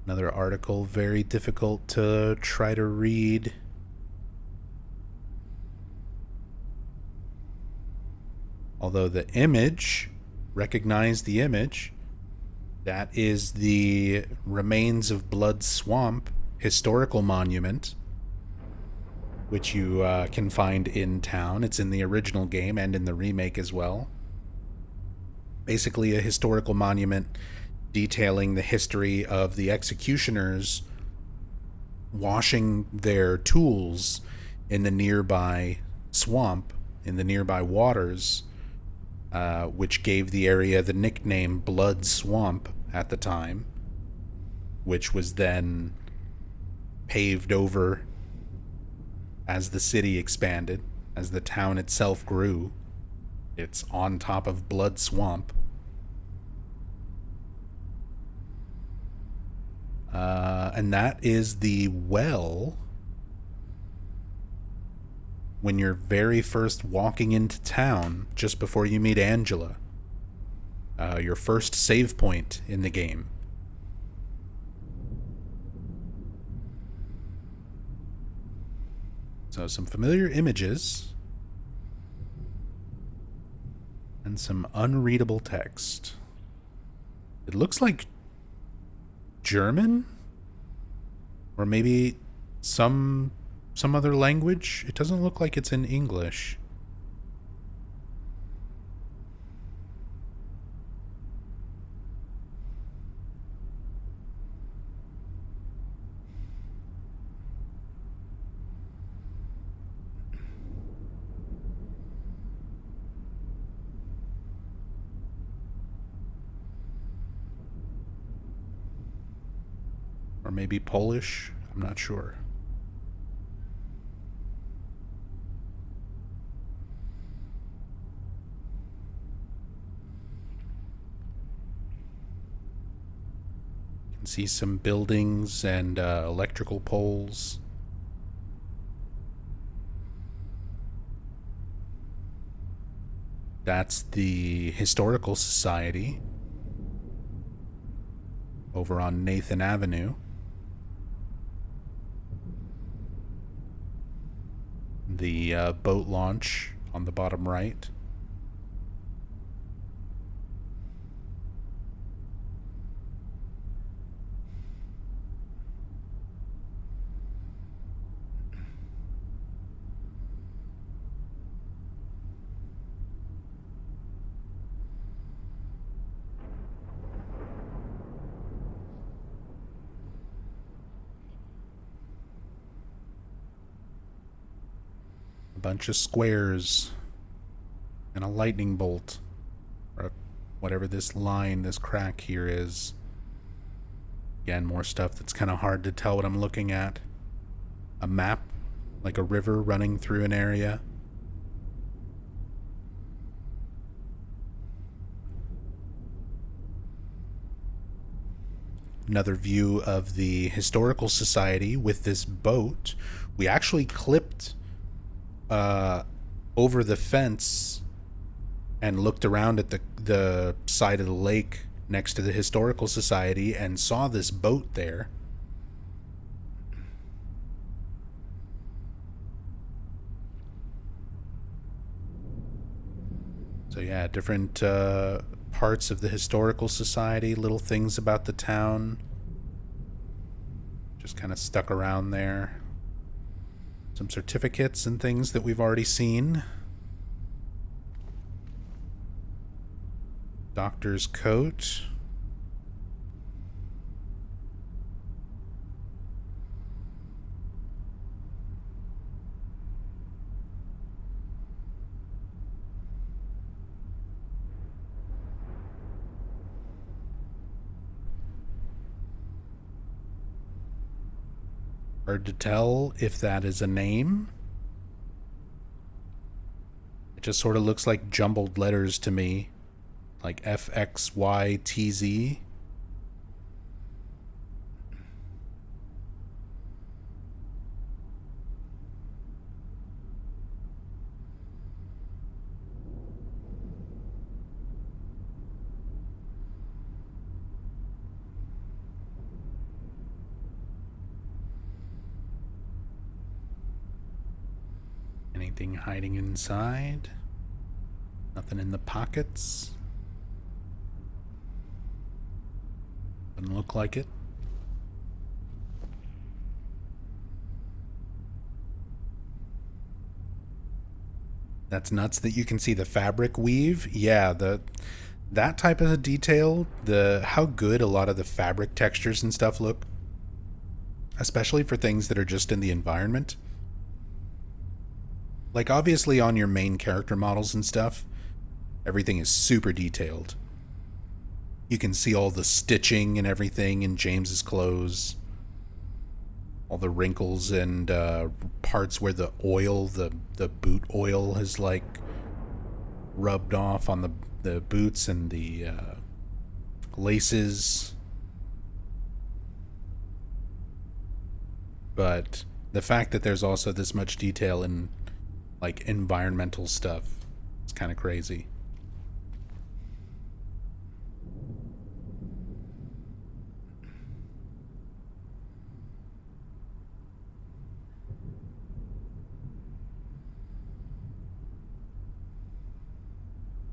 Another article, very difficult to try to read. Although the image, recognize the image, that is the Remains of Blood Swamp historical monument, which you can find in town. It's in the original game and in the remake as well. Basically a historical monument detailing the history of the executioners washing their tools in the nearby swamp, in the nearby waters, which gave the area the nickname Blood Swamp at the time, which was then paved over as the city expanded, as the town itself grew. It's on top of Blood Swamp. And that is the well when you're very first walking into town, just before you meet Angela. Your first save point in the game. So some familiar images and some unreadable text. It looks like German, or maybe some other language. It doesn't look like it's in English. Or maybe Polish. I'm not sure. You can see some buildings and electrical poles. That's the Historical Society over on Nathan Avenue. The boat launch on the bottom right. Bunch of squares and a lightning bolt, or whatever this line, this crack here is. Again, more stuff that's kind of hard to tell what I'm looking at. A map, like a river running through an area. another view of the historical society with this boat. We actually clipped over the fence and looked around at the side of the lake next to the historical society and saw this boat there. So yeah, different parts of the historical society, little things about the town, just kind of stuck around there. Some certificates and things that we've already seen. Doctor's coat. Hard to tell if that is a name. It just sort of looks like jumbled letters to me, like FXYTZ. Anything hiding inside? Nothing in the pockets. Doesn't look like it. That's nuts that you can see the fabric weave. Yeah, that type of detail, how good a lot of the fabric textures and stuff look, especially for things that are just in the environment. Like, obviously on your main character models and stuff, everything is super detailed. You can see all the stitching and everything in James's clothes. All the wrinkles and parts where the oil, the boot oil has, like, rubbed off on the boots and the laces. But the fact that there's also this much detail in, like, environmental stuff, it's kind of crazy.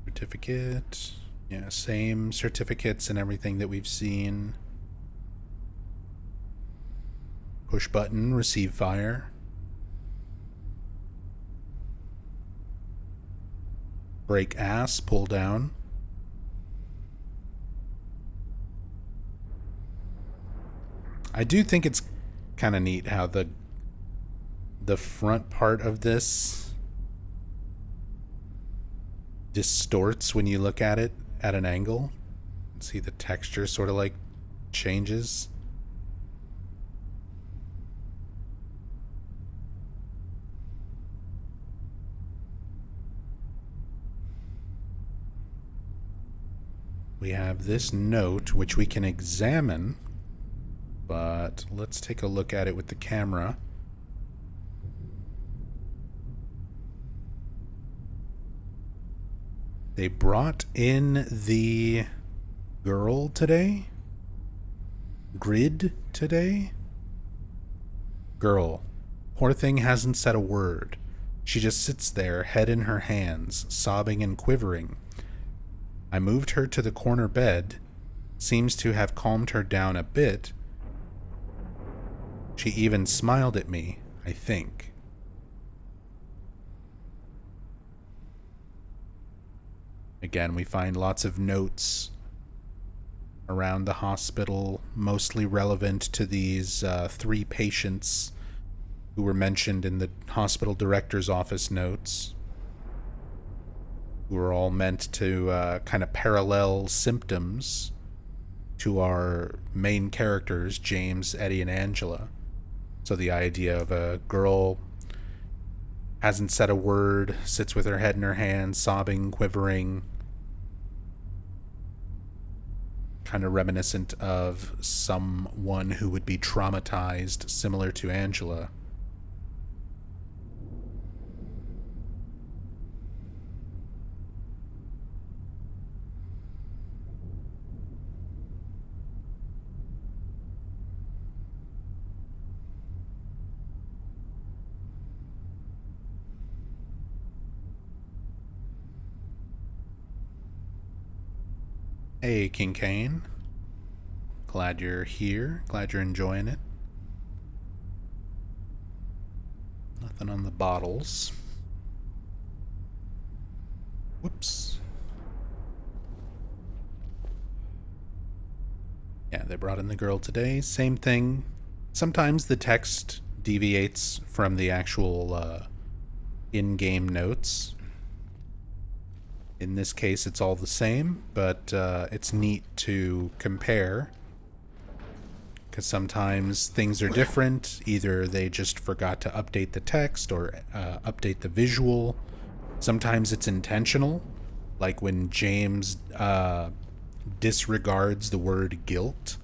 Certificate. Yeah, same certificates and everything that we've seen. Push button, receive fire. Break ass, pull down. I do think it's kind of neat how the front part of this distorts when you look at it at an angle. See, the texture sort of like changes. We have this note, which we can examine, but let's take a look at it with the camera. They brought in the girl today? Grid today? Girl. Poor thing hasn't said a word. She just sits there, head in her hands, sobbing and quivering. I moved her to the corner bed. Seems to have calmed her down a bit. She even smiled at me, I think. Again, we find lots of notes around the hospital, mostly relevant to these 3 patients who were mentioned in the hospital director's office notes, who are all meant to kind of parallel symptoms to our main characters, James, Eddie, and Angela. So the idea of a girl hasn't said a word, sits with her head in her hands, sobbing, quivering. kind of reminiscent of someone who would be traumatized, similar to Angela. Hey, King Kane. Glad you're here. Glad you're enjoying it. Nothing on the bottles. Whoops. Yeah, they brought in the girl today. Same thing. Sometimes the text deviates from the actual in-game notes. In this case, it's all the same, but it's neat to compare because sometimes things are different. Either they just forgot to update the text or update the visual. Sometimes it's intentional, like when James disregards the word guilt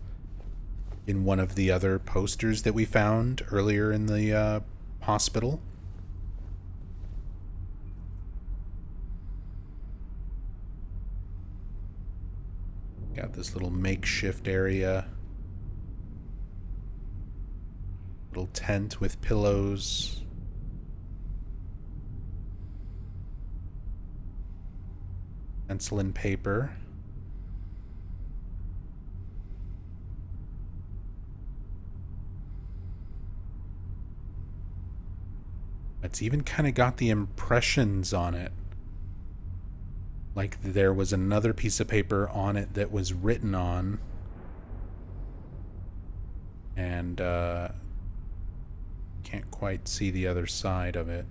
in one of the other posters that we found earlier in the hospital. Got this little makeshift area. Little tent with pillows. Pencil and paper. It's even kind of got the impressions on it. Like there was another piece of paper on it that was written on. And can't quite see the other side of it.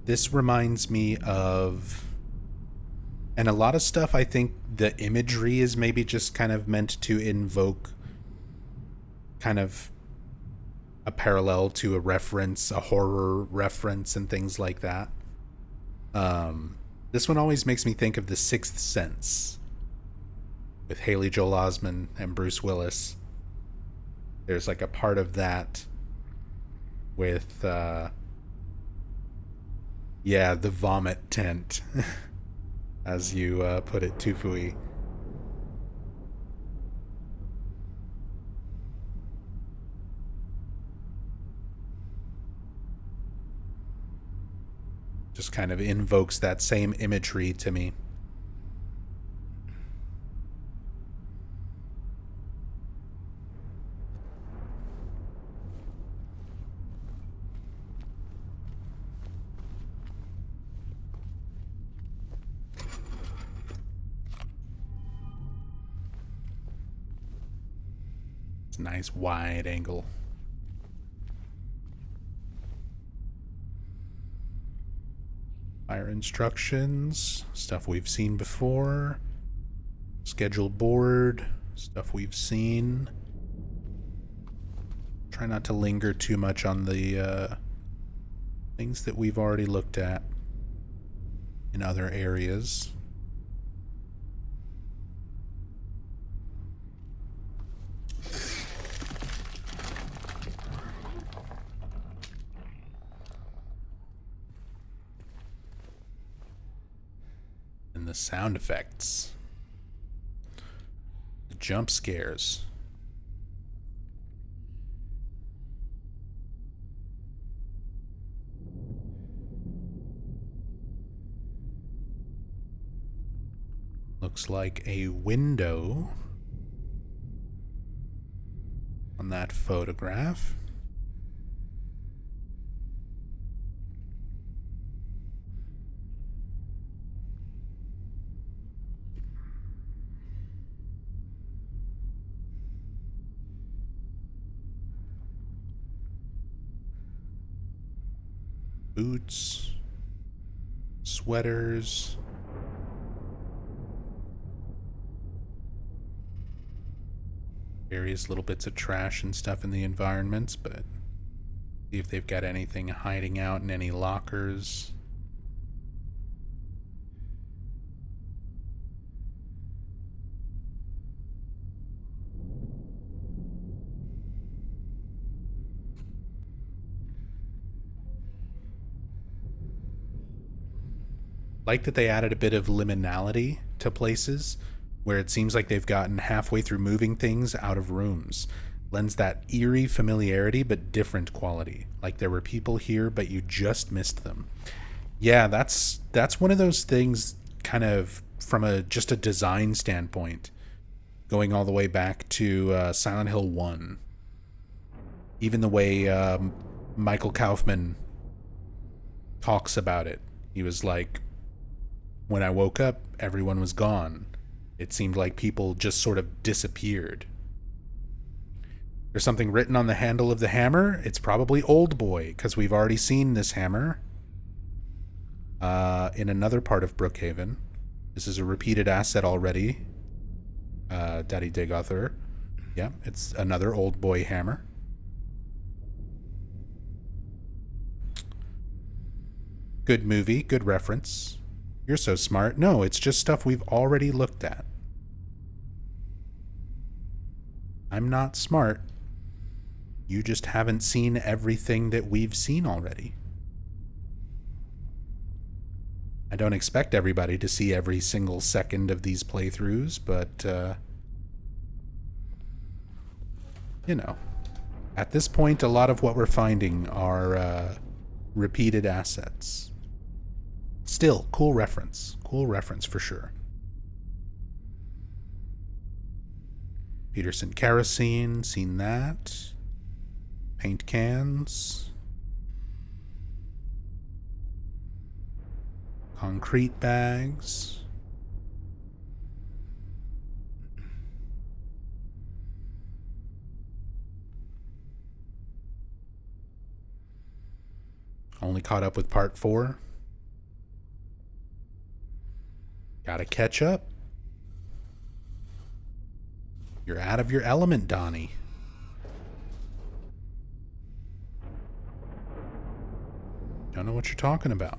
This reminds me of, and a lot of stuff, I think the imagery is maybe just kind of meant to invoke kind of a parallel to a reference, a horror reference, and things like that. This one always makes me think of The Sixth Sense with Haley Joel Osment and Bruce Willis. There's like a part of that with yeah, the vomit tent, as you put it, Tufui. Just kind of invokes that same imagery to me. It's a nice wide angle. Fire instructions, stuff we've seen before. Schedule board, stuff we've seen. Try not to linger too much on the things that we've already looked at in other areas. And the sound effects. The jump scares. Looks like a window on that photograph. Boots, sweaters. various little bits of trash and stuff in the environments, but see if they've got anything hiding out in any lockers. Like that they added a bit of liminality to places where it seems like they've gotten halfway through moving things out of rooms. Lends that eerie familiarity but different quality. Like there were people here but you just missed them. Yeah, that's one of those things kind of from just a design standpoint, going all the way back to Silent Hill 1. Even the way Michael Kaufman talks about it. He was like, when I woke up, everyone was gone. It seemed like people just sort of disappeared. There's something written on the handle of the hammer. It's probably Old Boy, because we've already seen this hammer in another part of Brookhaven. This is a repeated asset already. Daddy Digother. Yeah, it's another Old Boy hammer. Good movie, good reference. You're so smart. No, it's just stuff we've already looked at. I'm not smart. You just haven't seen everything that we've seen already. I don't expect everybody to see every single second of these playthroughs, but, you know, at this point, a lot of what we're finding are repeated assets. Still, cool reference. Cool reference for sure. Peterson kerosene, seen that. Paint cans. Concrete bags. Only caught up with part 4. Gotta catch up. You're out of your element, Donnie. Don't know what you're talking about.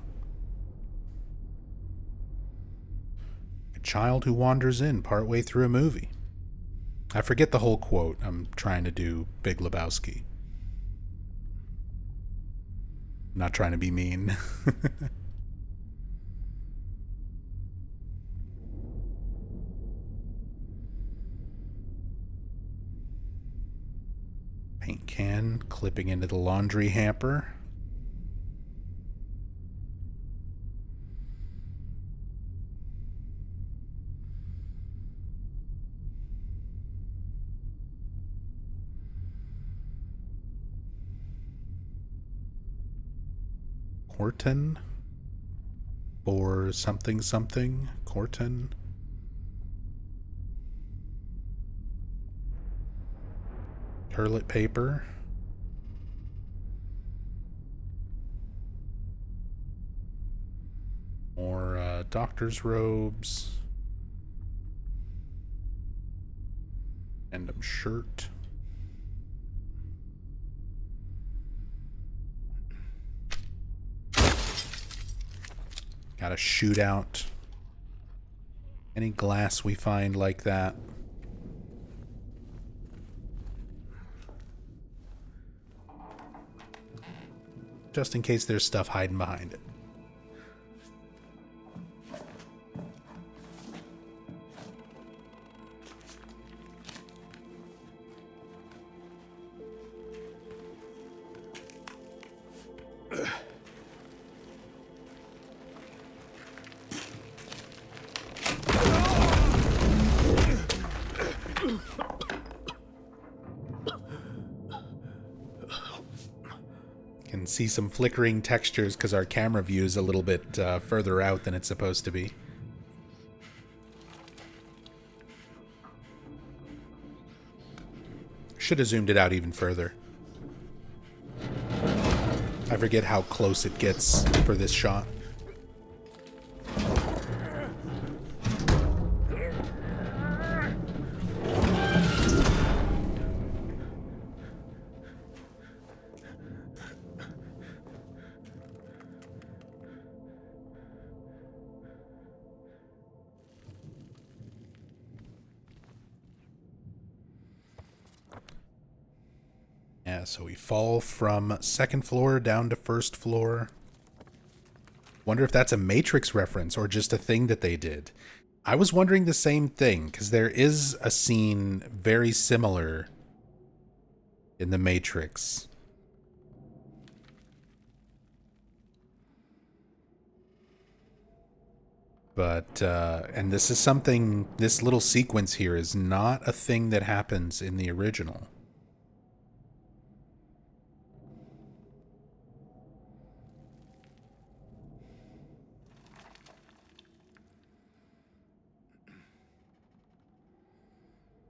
A child who wanders in partway through a movie. I forget the whole quote. I'm trying to do Big Lebowski. I'm not trying to be mean. Paint can clipping into the laundry hamper. Corton or something something. Corton. Toilet paper. More doctor's robes. Random shirt. Got a shootout. Any glass we find like that. Just in case there's stuff hiding behind it. Can see some flickering textures because our camera view is a little bit further out than it's supposed to be. Should have zoomed it out even further. I forget how close it gets for this shot. Yeah, so we fall from second floor down to first floor. Wonder if that's a Matrix reference or just a thing that they did. I was wondering the same thing, because there is a scene very similar in the Matrix. But, and this is something, this little sequence here is not a thing that happens in the original.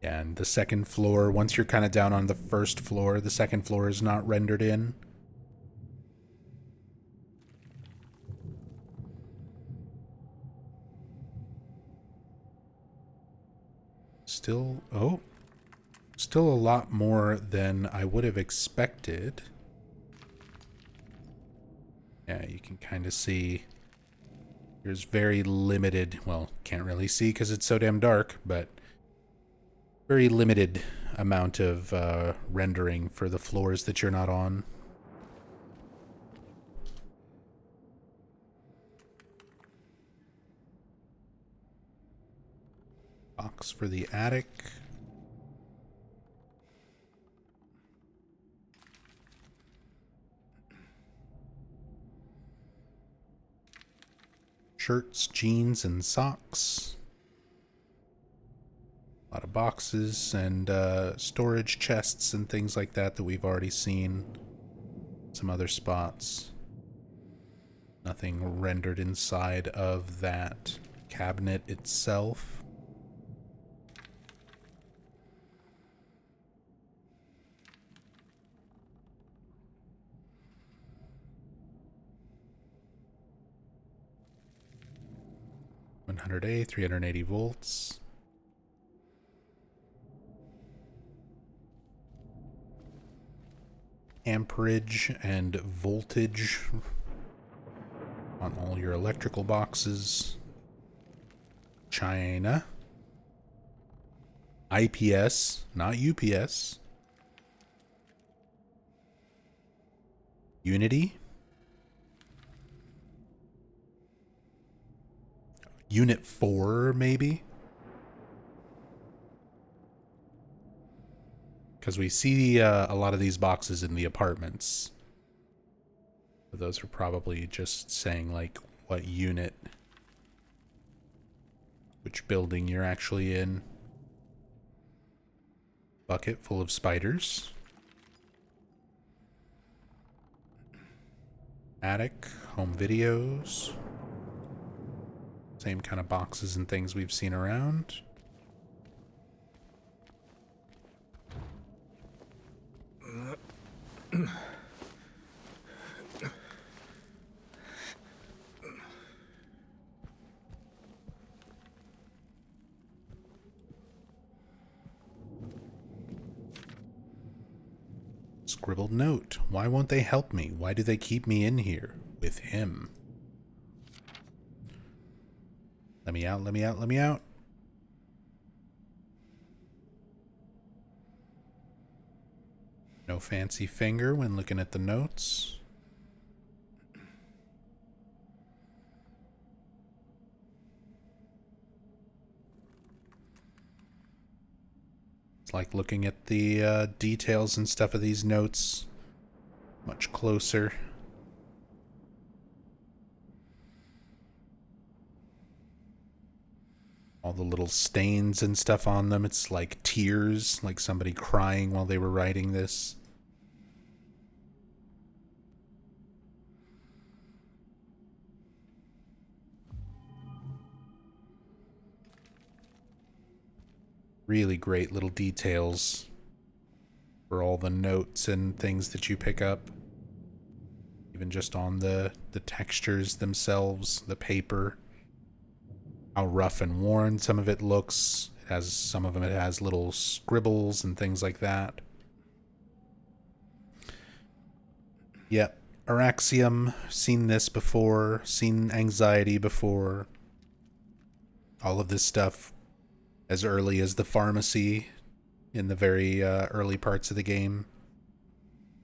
And the second floor, once you're kind of down on the first floor, the second floor is not rendered in. Still, oh, still a lot more than I would have expected. Yeah, you can kind of see there's very limited, well, can't really see because it's so damn dark, but very limited amount of rendering for the floors that you're not on. Box for the attic. Shirts, jeans, and socks. A lot of boxes and storage chests and things like that we've already seen. Some other spots. Nothing rendered inside of that cabinet itself. A 380 volts. Amperage and voltage on all your electrical boxes. China. IPS, not UPS. Unity. Unit 4, maybe? Because we see a lot of these boxes in the apartments. But those are probably just saying, like, what unit, which building you're actually in. Bucket full of spiders. Attic, home videos. Same kind of boxes and things we've seen around. Scribbled note. Why won't they help me? Why do they keep me in here with him? Let me out, let me out, let me out. No fancy finger when looking at the notes. It's like looking at the details and stuff of these notes much closer. All the little stains and stuff on them. It's like tears, like somebody crying while they were writing this. Really great little details for all the notes and things that you pick up. Even just on the textures themselves, the paper. How rough and worn some of it looks. It has some of them, it has little scribbles and things like that. Yep, Araxium, seen this before, seen anxiety before. All of this stuff as early as the pharmacy in the very early parts of the game.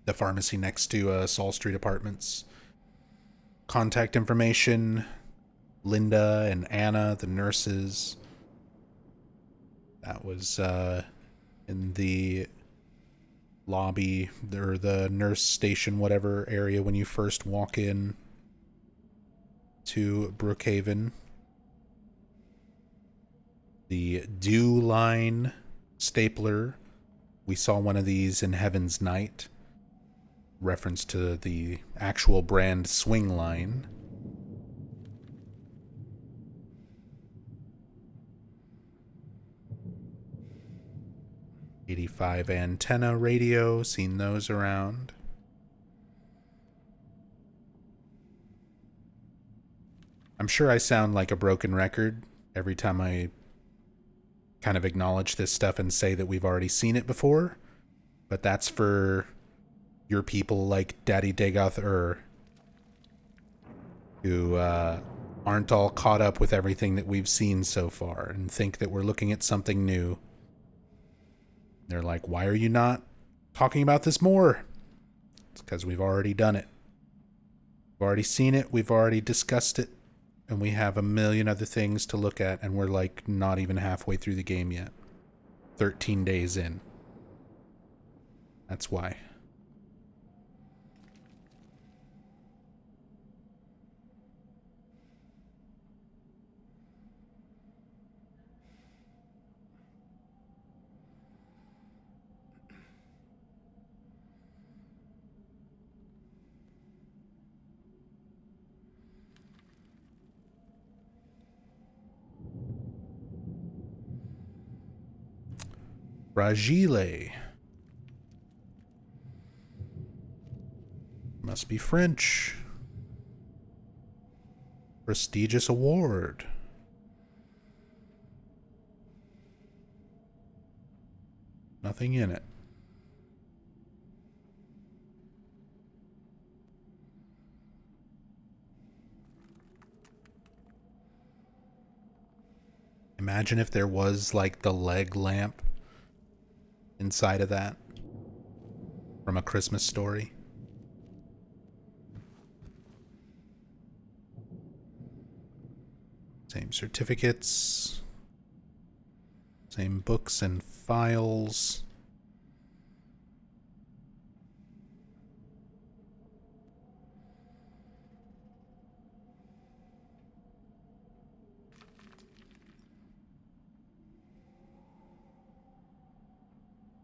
the pharmacy next to Saul Street Apartments. Contact information: Linda and Anna, the nurses. That was in the lobby or the nurse station, whatever area, when you first walk in to Brookhaven. The Dew Line stapler. We saw one of these in Heaven's Night. Reference to the actual brand Swing Line. '85 antenna radio, seen those around. I'm sure I sound like a broken record every time I kind of acknowledge this stuff and say that we've already seen it before, but that's for your people like Daddy Dagoth who aren't all caught up with everything that we've seen so far and think that we're looking at something new. They're like, why are you not talking about this more? It's because we've already done it. We've already seen it, we've already discussed it, and we have a million other things to look at, and we're like not even halfway through the game yet. 13 days in. That's why. Fragile. Must be French. Prestigious award. Nothing in it. Imagine if there was like the leg lamp inside of that from A Christmas Story. Same certificates. Same books and files.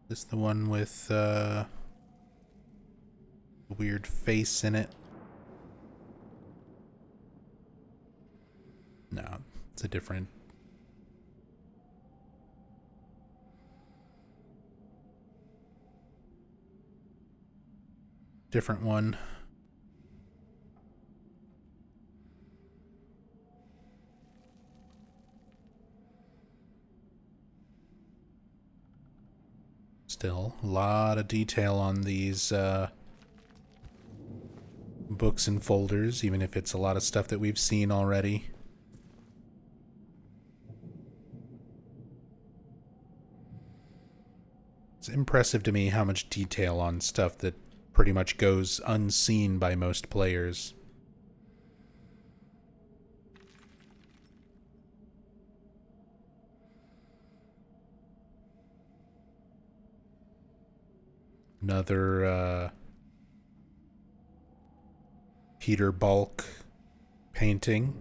This the one with a weird face in it? No, it's a different. Different one. Still, a lot of detail on these books and folders, even if it's a lot of stuff that we've seen already. It's impressive to me how much detail on stuff that pretty much goes unseen by most players. Another Peter Bulk painting.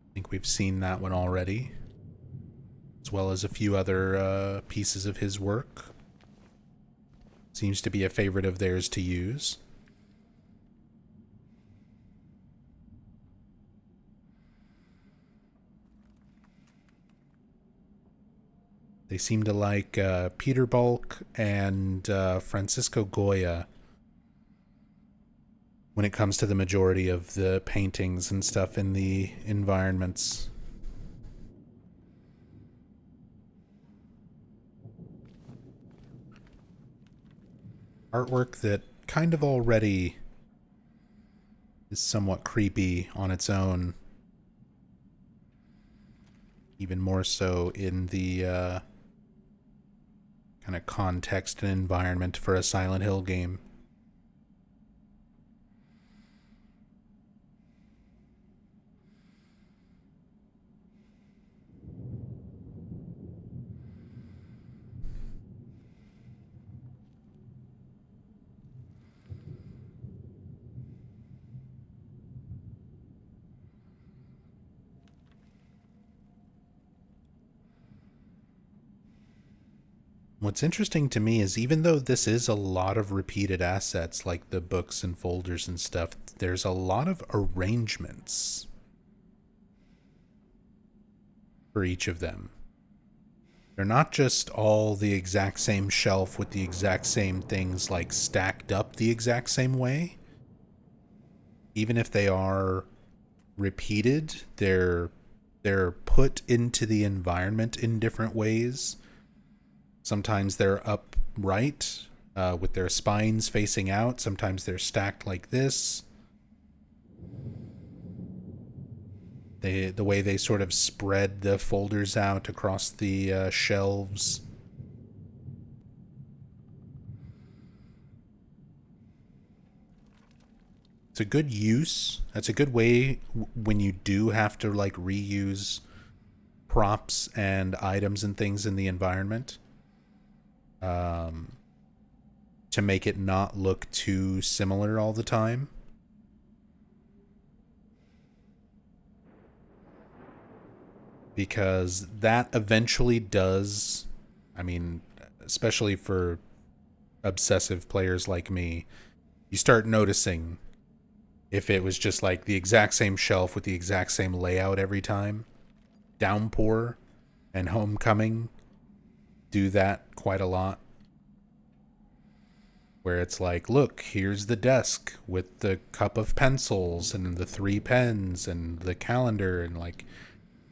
I think we've seen that one already, as well as a few other pieces of his work. Seems to be a favorite of theirs to use. They seem to like Peter Bulk and Francisco Goya when it comes to the majority of the paintings and stuff in the environments. Artwork that kind of already is somewhat creepy on its own. Even more so in the kind of context and environment for a Silent Hill game. What's interesting to me is even though this is a lot of repeated assets like the books and folders and stuff, there's a lot of arrangements for each of them. They're not just all the exact same shelf with the exact same things like stacked up the exact same way. Even if they are repeated, they're put into the environment in different ways. Sometimes they're upright with their spines facing out. Sometimes they're stacked like this. The way they sort of spread the folders out across the shelves. It's a good use. That's a good way when you do have to like reuse props and items and things in the environment. To make it not look too similar all the time. Because that eventually does, I mean, especially for obsessive players like me, you start noticing if it was just like the exact same shelf with the exact same layout every time. Downpour and Homecoming do that quite a lot. Where it's like, look, here's the desk with the cup of pencils and the 3 pens and the calendar and like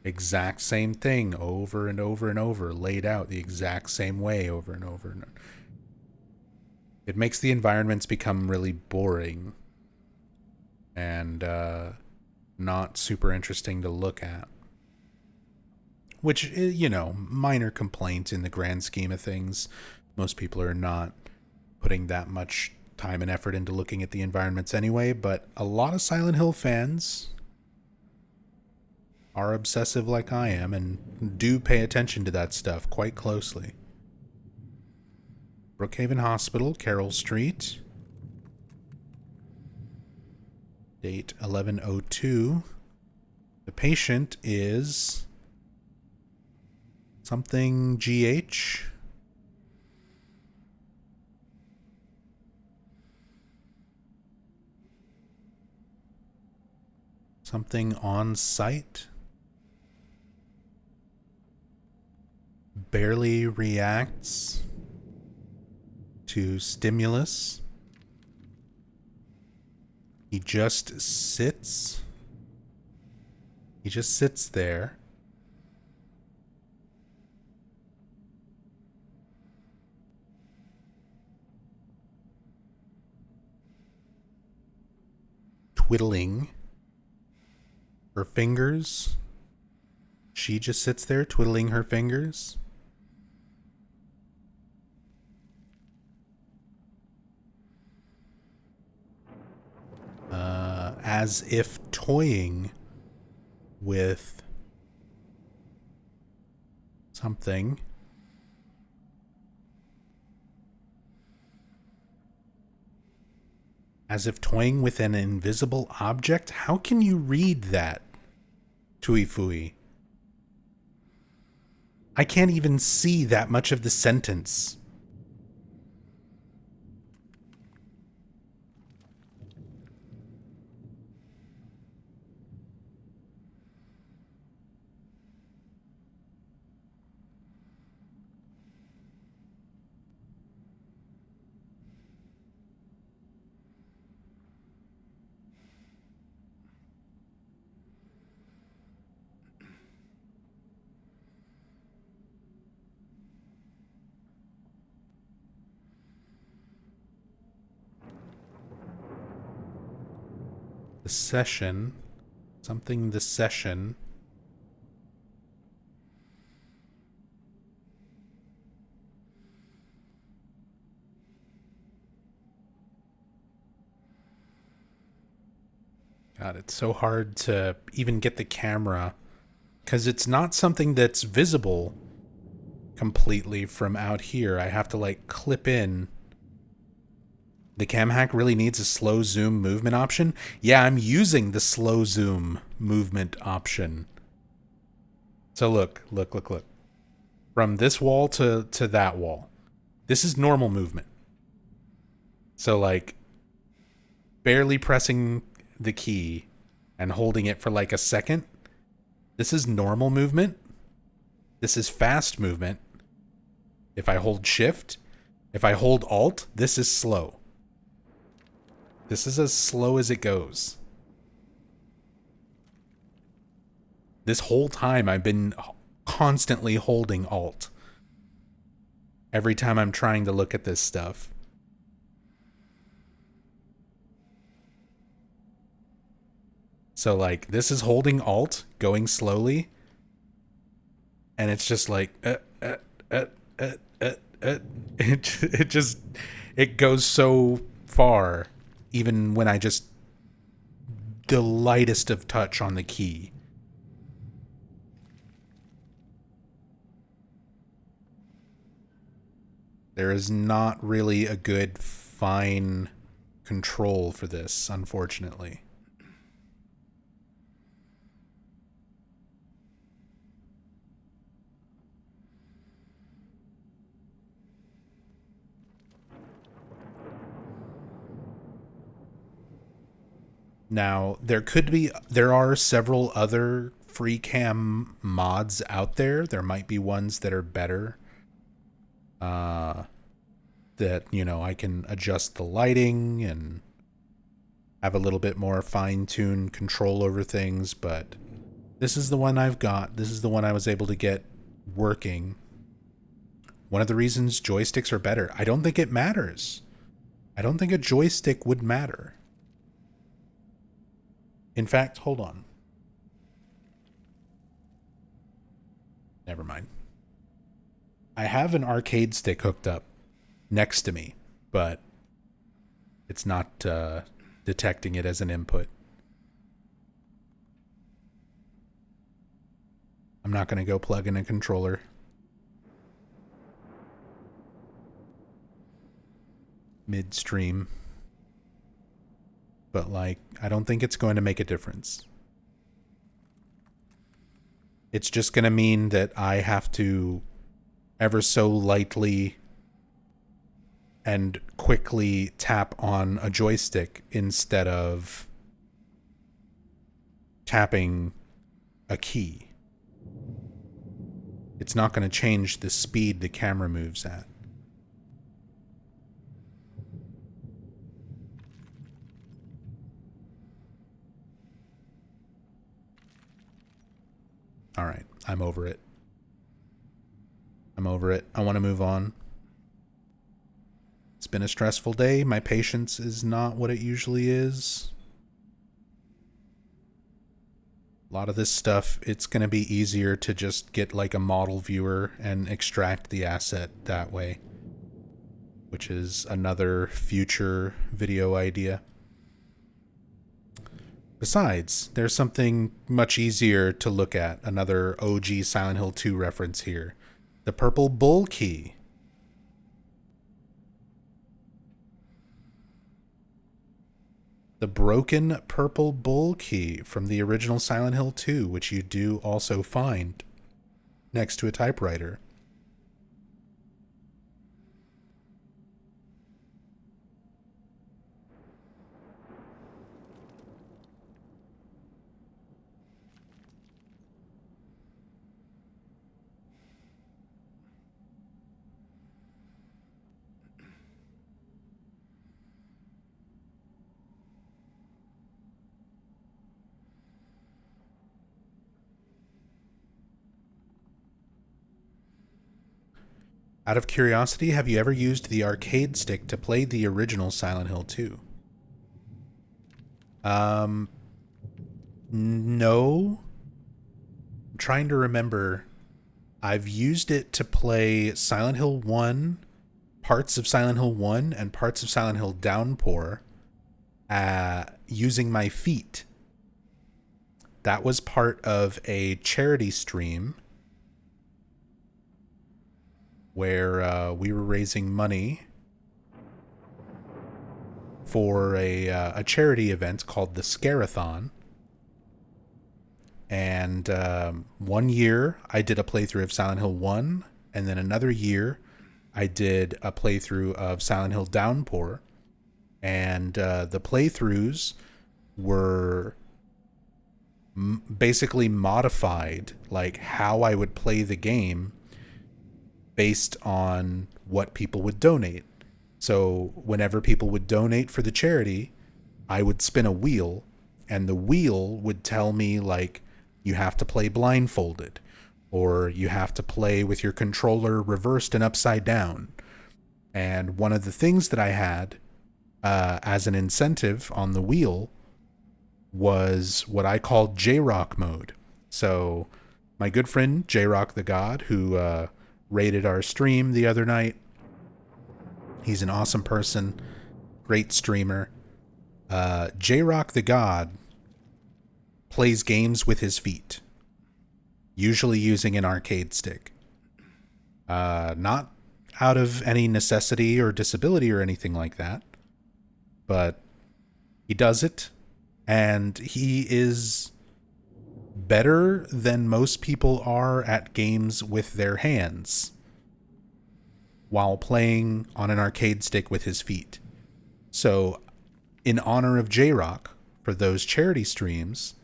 exact same thing over and over and over, laid out the exact same way over and over and over. It makes the environments become really boring and not super interesting to look at. Which, you know, minor complaint in the grand scheme of things. Most people are not putting that much time and effort into looking at the environments anyway, but a lot of Silent Hill fans are obsessive like I am and do pay attention to that stuff quite closely. Brookhaven Hospital, Carroll Street. Date 11/02. The patient is something GH. Something on site. Barely reacts to stimulus. He just sits. He just sits there. Twiddling her fingers. She just sits there twiddling her fingers. As if toying with something. As if toying with an invisible object? How can you read that, Tui Fui? I can't even see that much of the sentence. The session. Something the session. God, it's so hard to even get the camera because it's not something that's visible completely from out here. I have to like clip in. The cam hack really needs a slow zoom movement option. Yeah, I'm using the slow zoom movement option. So look. From this wall to that wall. This is normal movement. So like barely pressing the key and holding it for like a second. This is normal movement. This is fast movement. If I hold shift, if I hold alt, this is slow. This is as slow as it goes. This whole time I've been constantly holding alt. Every time I'm trying to look at this stuff. So like this is holding alt, going slowly. And it's just like it just it goes so far even when I just the lightest of touch on the key. There is not really a good fine control for this, unfortunately. Now, there are several other free cam mods out there. There might be ones that are better. That, you know, I can adjust the lighting and have a little bit more fine-tuned control over things, but this is the one I've got. This is the one I was able to get working. One of the reasons joysticks are better. I don't think it matters. I don't think a joystick would matter. In fact, hold on. Never mind. I have an arcade stick hooked up next to me, but it's not detecting it as an input. I'm not going to go plug in a controller. Midstream. But like, I don't think it's going to make a difference. It's just going to mean that I have to ever so lightly and quickly tap on a joystick instead of tapping a key. It's not going to change the speed the camera moves at. All right, I'm over it. I'm over it. I want to move on. It's been a stressful day. My patience is not what it usually is. A lot of this stuff, it's going to be easier to just get like a model viewer and extract the asset that way, which is another future video idea. Besides, there's something much easier to look at, another OG Silent Hill 2 reference here. The purple bull key. The broken purple bull key from the original Silent Hill 2, which you do also find next to a typewriter. Out of curiosity, have you ever used the arcade stick to play the original Silent Hill 2? No. I'm trying to remember. I've used it to play Silent Hill 1, parts of Silent Hill 1, and parts of Silent Hill Downpour using my feet that was part of a charity stream where we were raising money for a charity event called the Scarathon. And 1 year I did a playthrough of Silent Hill 1, and then another year I did a playthrough of Silent Hill Downpour. And the playthroughs were basically modified, like how I would play the game based on what people would donate. So whenever people would donate for the charity, I would spin a wheel, and the wheel would tell me, like, you have to play blindfolded, or you have to play with your controller reversed and upside down. And one of the things that I had as an incentive on the wheel was what I called J-Rock mode. So my good friend J-Rock the God, who rated our stream the other night, he's an awesome person, great streamer. J-Rock the God plays games with his feet, usually using an arcade stick. Not out of any necessity or disability or anything like that, but he does it, and he is better than most people are at games with their hands while playing on an arcade stick with his feet. So, in honor of J-Rock, for those charity streams,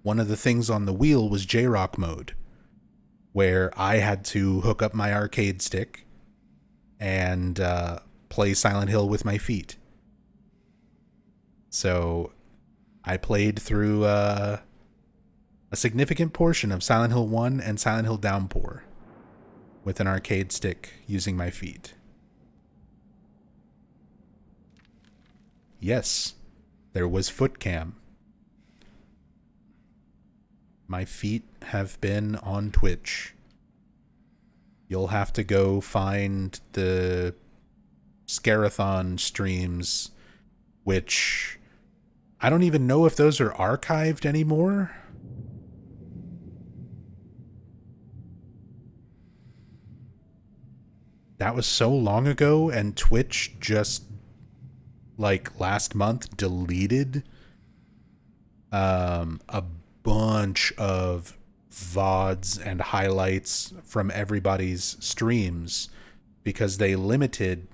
one of the things on the wheel was J-Rock mode, where I had to hook up my arcade stick and play Silent Hill with my feet. So I played through a significant portion of Silent Hill 1 and Silent Hill Downpour with an arcade stick using my feet. Yes, there was foot cam. My feet have been on Twitch. You'll have to go find the Scarathon streams, which I don't even know if those are archived anymore. That was so long ago, and Twitch just, like, last month deleted a bunch of VODs and highlights from everybody's streams because they limited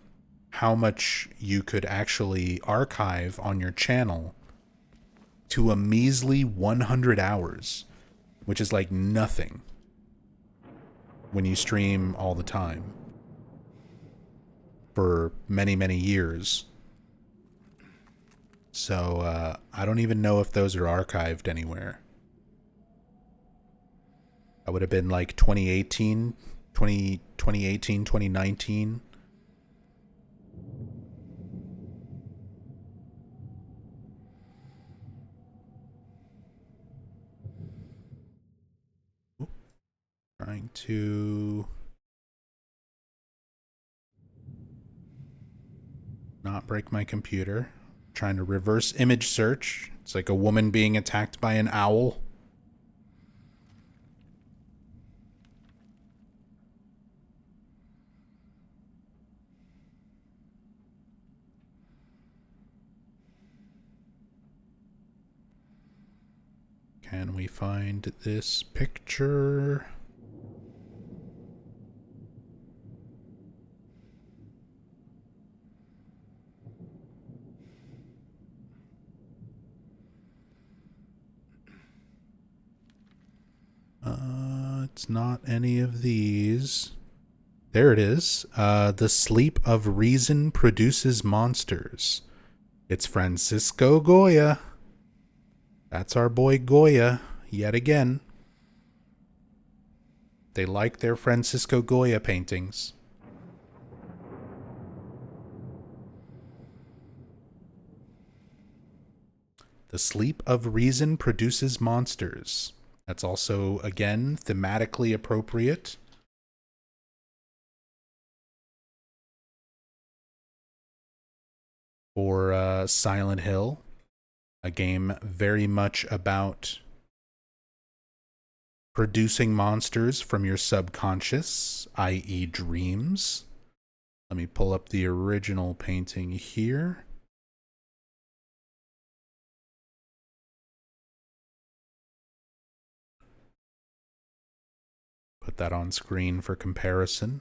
how much you could actually archive on your channel to a measly 100 hours, which is like nothing when you stream all the time for many, many years. So I don't even know if those are archived anywhere. That would have been like 2018, 2019. Trying to not break my computer. Trying to reverse image search. It's like a woman being attacked by an owl. Can we find this picture? It's not any of these. There it is. The sleep of reason produces monsters. It's Francisco Goya. That's our boy Goya, yet again. They like their Francisco Goya paintings. The sleep of reason produces monsters. That's also, again, thematically appropriate. For Silent Hill, a game very much about producing monsters from your subconscious, i.e., dreams. Let me pull up the original painting here. Put that on screen for comparison.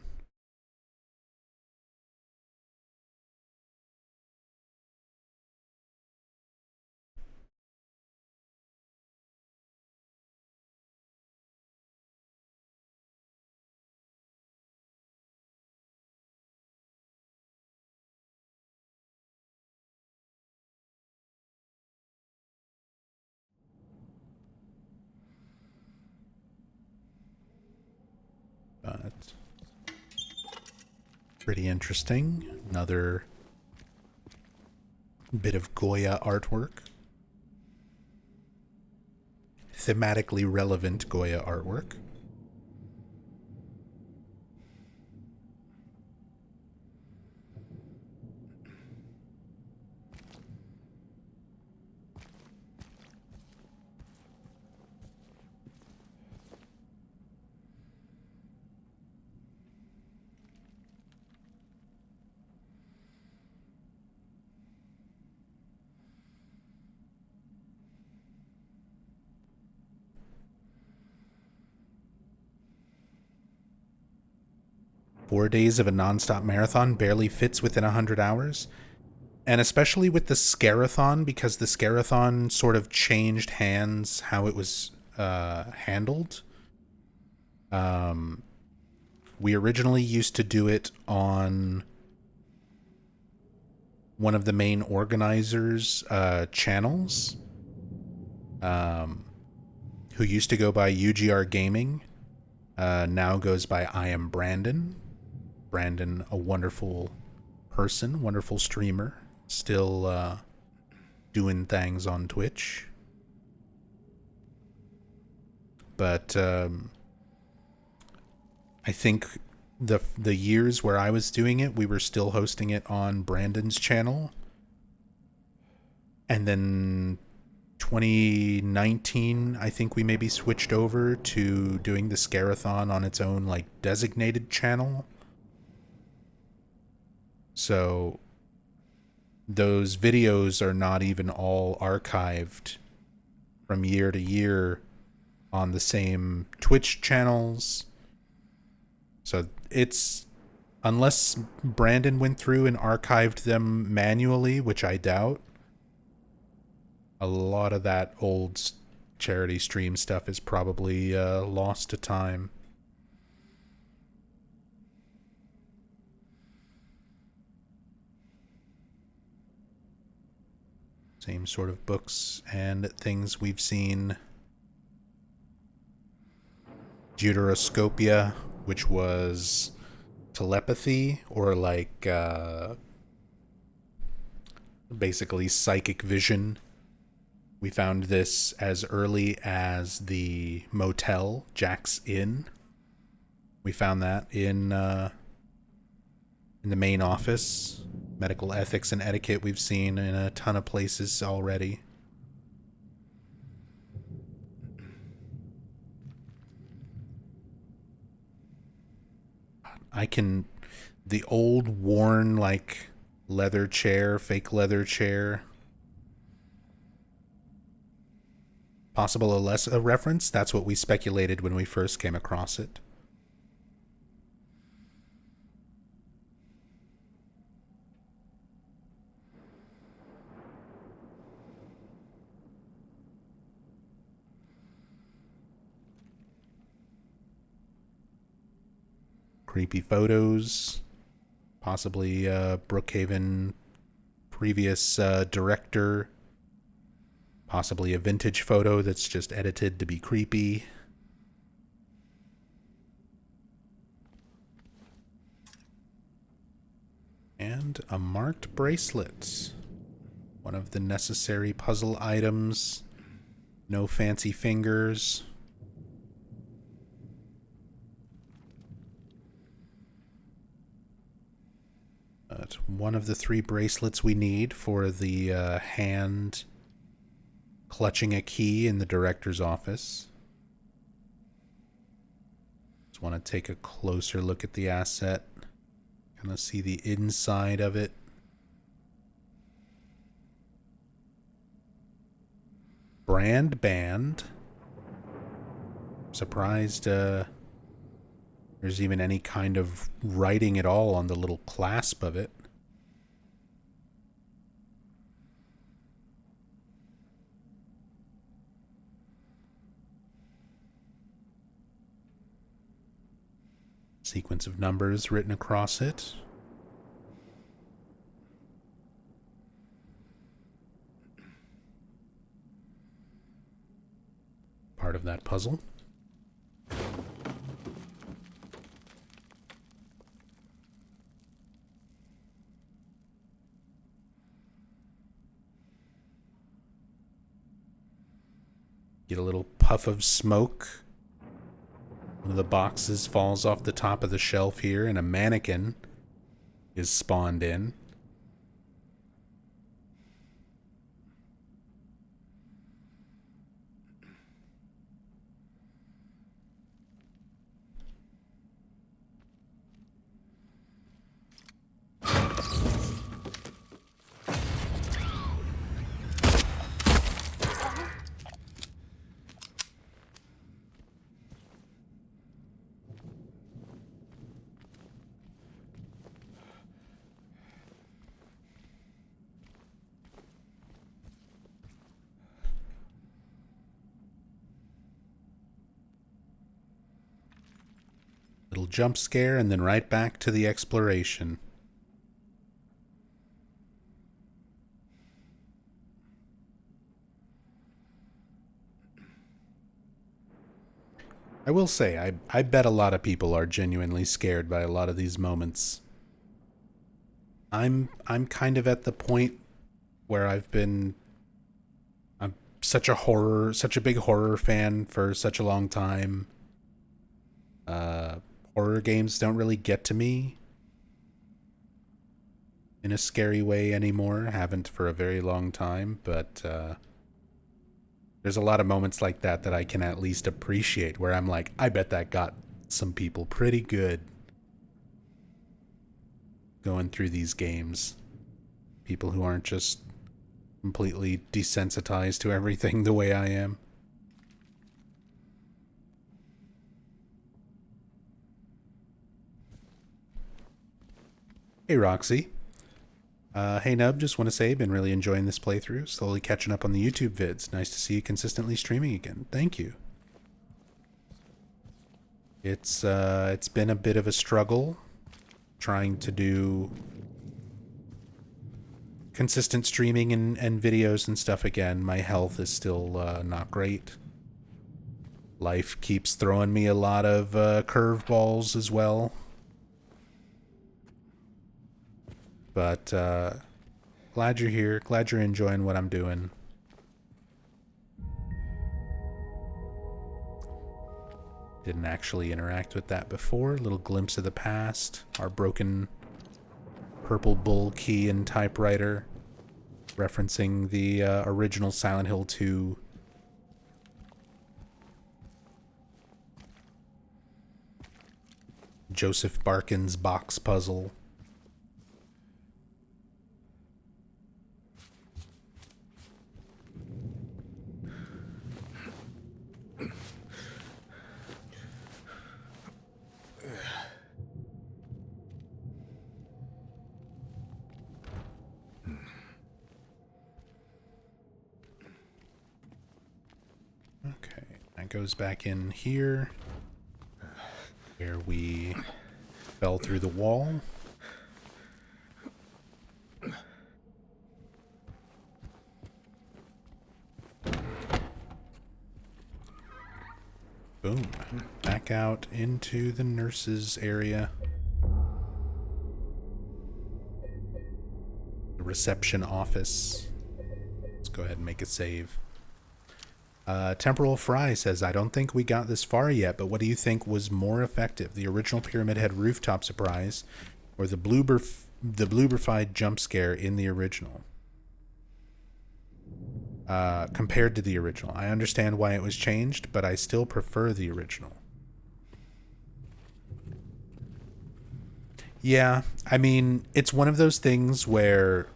But pretty interesting. Another bit of Goya artwork. Thematically relevant Goya artwork. Four days of a nonstop marathon barely fits within 100 hours. And especially with the Scarathon, because the Scarathon sort of changed hands how it was handled. We originally used to do it on one of the main organizers' channels, who used to go by UGR Gaming, now goes by I Am Brandon. Brandon, a wonderful person, wonderful streamer, still doing things on Twitch. But I think the years where I was doing it, we were still hosting it on Brandon's channel. And then 2019, I think we maybe switched over to doing the Scarathon on its own, like, designated channel. So those videos are not even all archived from year to year on the same Twitch channels. So it's, unless Brandon went through and archived them manually, which I doubt, a lot of that old charity stream stuff is probably lost to time. Same sort of books and things we've seen. Deuteroscopia, which was telepathy, or like basically psychic vision. We found this as early as the motel, Jack's Inn. We found that in the main office. Medical ethics and etiquette we've seen in a ton of places already. The old worn, like, leather chair, fake leather chair. Possible a reference? That's what we speculated when we first came across it. Creepy photos. Possibly Brookhaven previous director. Possibly a vintage photo that's just edited to be creepy. And a marked bracelet. One of the necessary puzzle items. No fancy fingers. But one of the 3 bracelets we need for the hand clutching a key in the director's office. Just want to take a closer look at the asset. Kind of see the inside of it. Brand banned. Surprised there's even any kind of writing at all on the little clasp of it. Sequence of numbers written across it. Part of that puzzle. Get a little puff of smoke. One of the boxes falls off the top of the shelf here, and a mannequin is spawned in. Little jump scare, and then right back to the exploration. I will say, I bet a lot of people are genuinely scared by a lot of these moments. I'm kind of at the point where I'm such a big horror fan for such a long time. Horror games don't really get to me in a scary way anymore. Haven't for a very long time, but there's a lot of moments like that that I can at least appreciate, where I'm like, I bet that got some people pretty good going through these games. People who aren't just completely desensitized to everything the way I am. Hey, Roxy. Hey, Nub, just want to say, been really enjoying this playthrough. Slowly catching up on the YouTube vids. Nice to see you consistently streaming again. Thank you. It's been a bit of a struggle trying to do consistent streaming and videos and stuff again. My health is still not great. Life keeps throwing me a lot of curveballs as well. But glad you're here. Glad you're enjoying what I'm doing. Didn't actually interact with that before. Little glimpse of the past. Our broken purple bull key and typewriter. Referencing the original Silent Hill 2. Joseph Barkin's box puzzle. Goes back in here where we fell through the wall. Boom. Back out into the nurse's area. The reception office. Let's go ahead and make a save. Temporal Fry says, I don't think we got this far yet, but what do you think was more effective? The original Pyramid Head rooftop surprise or the blooberfied jump scare in the original? Compared to the original. I understand why it was changed, but I still prefer the original. Yeah, I mean, it's one of those things where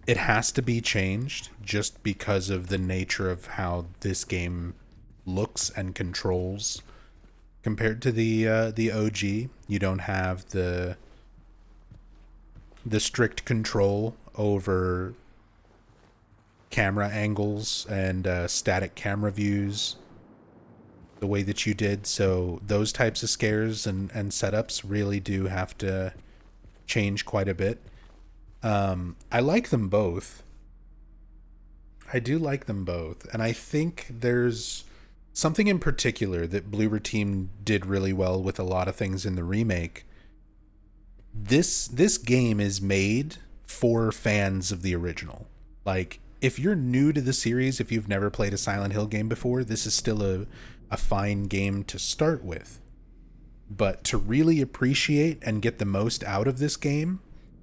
it has to be changed just because of the nature of how this game looks and controls compared to the OG. You don't have the strict control over camera angles and static camera views the way that you did. So those types of scares and setups really do have to change quite a bit. I like them both. I do like them both. And I think there's something in particular that Bloober Team did really well with a lot of things in the remake. This game is made for fans of the original. Like, if you're new to the series, if you've never played a Silent Hill game before, this is still a fine game to start with. But to really appreciate and get the most out of this game,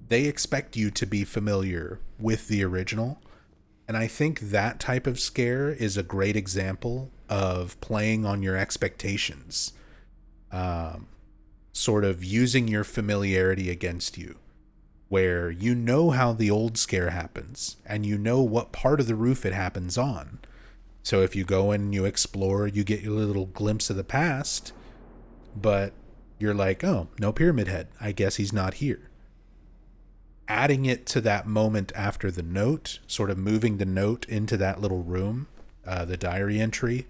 they expect you to be familiar with the original. And I think that type of scare is a great example of playing on your expectations. Sort of using your familiarity against you, where you know how the old scare happens and you know what part of the roof it happens on. So if you go and you explore, you get your little glimpse of the past, but you're like, oh, no Pyramid Head. I guess he's not here. Adding it to that moment after the note, sort of moving the note into that little room, the diary entry,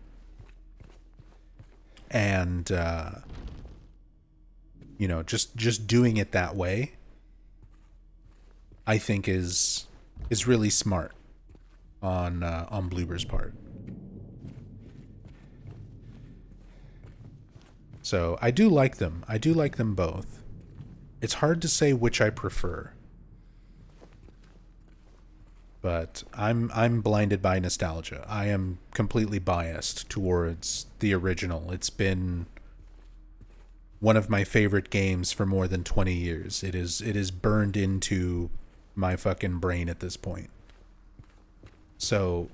and just doing it that way, I think is really smart on Bloober's part. So I do like them. I do like them both. It's hard to say which I prefer, but I'm blinded by nostalgia. I am completely biased towards the original. It's been one of my favorite games for more than 20 years. It is burned into my fucking brain at this point. So,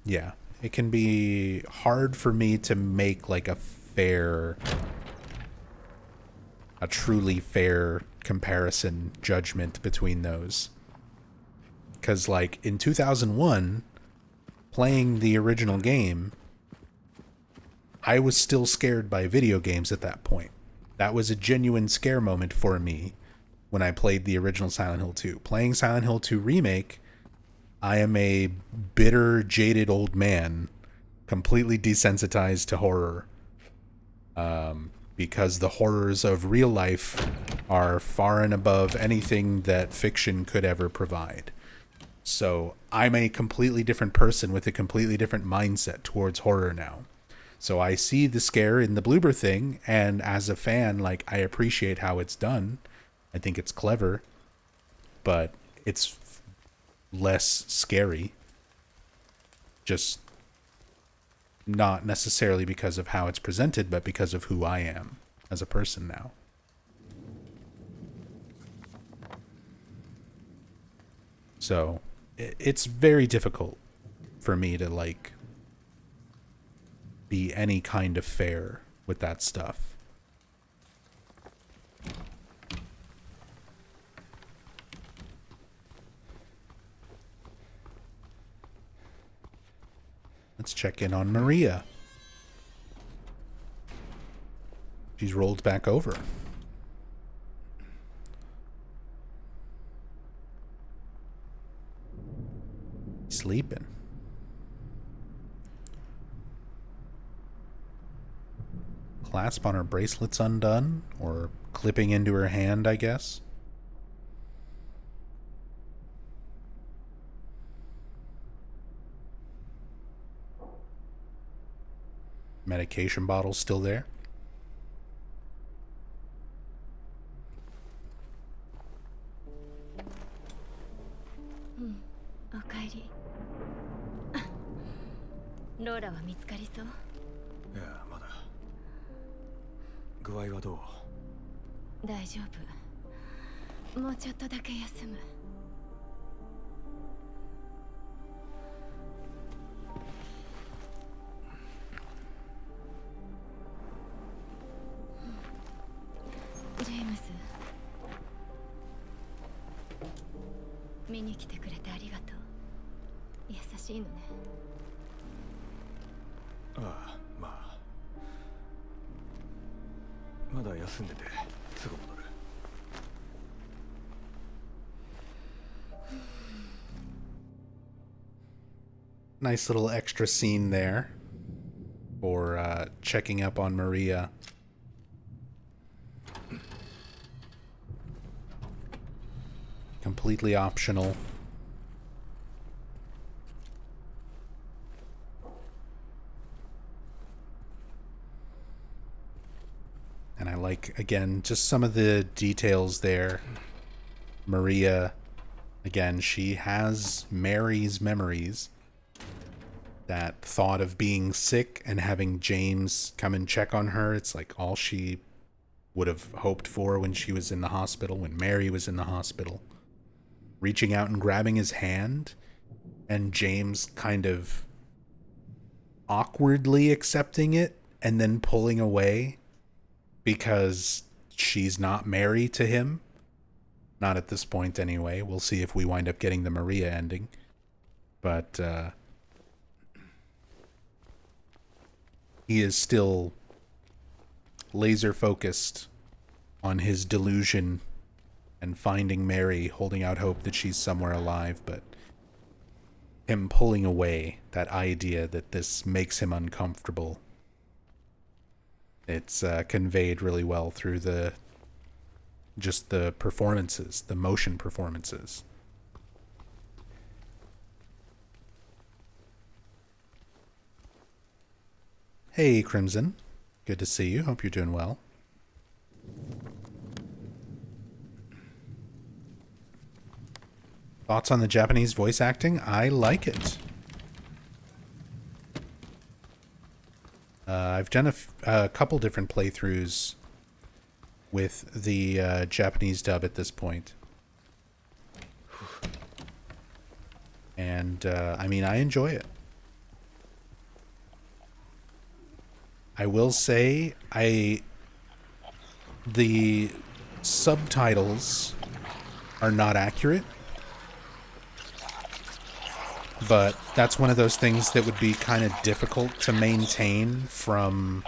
yeah, it can be hard for me to make like a truly fair comparison judgment between those. Because, like, in 2001, playing the original game, I was still scared by video games at that point. That was a genuine scare moment for me when I played the original Silent Hill 2. Playing Silent Hill 2 Remake, I am a bitter, jaded old man, completely desensitized to horror. Because the horrors of real life are far and above anything that fiction could ever provide. So I'm a completely different person with a completely different mindset towards horror now. So I see the scare in the Bloober thing, and as a fan, like, I appreciate how it's done. I think it's clever, but it's less scary. Just not necessarily because of how it's presented, but because of who I am as a person now. So it's very difficult for me to, like, be any kind of fair with that stuff. Let's check in on Maria. She's rolled back over. Sleeping. Clasp on her bracelet's undone, or clipping into her hand, I guess. Medication bottle's still there. Okaeri. ローラは見つかりそう？いや、まだ。具合はどう？大丈夫。もうちょっとだけ休む。見に来てくれてありがとう。優しいのね。ああ、まあ。まだ休んでてすぐ戻る。Nice little extra scene there for checking up on Maria. Completely optional. And I like, again, just some of the details there. Maria, again, she has Mary's memories. That thought of being sick and having James come and check on her, it's like all she would have hoped for when she was in the hospital, when Mary was in the hospital. Reaching out and grabbing his hand, and James kind of awkwardly accepting it and then pulling away because she's not Mary to him. Not at this point anyway. We'll see if we wind up getting the Maria ending. But he is still laser focused on his delusion and finding Mary, holding out hope that she's somewhere alive, but him pulling away, that idea that this makes him uncomfortable. It's conveyed really well through just the performances, the motion performances. Hey, Crimson. Good to see you. Hope you're doing well. Thoughts on the Japanese voice acting? I like it. I've done a couple different playthroughs with the Japanese dub at this point. And, I mean, I enjoy it. I will say, the subtitles are not accurate. But that's one of those things that would be kind of difficult to maintain from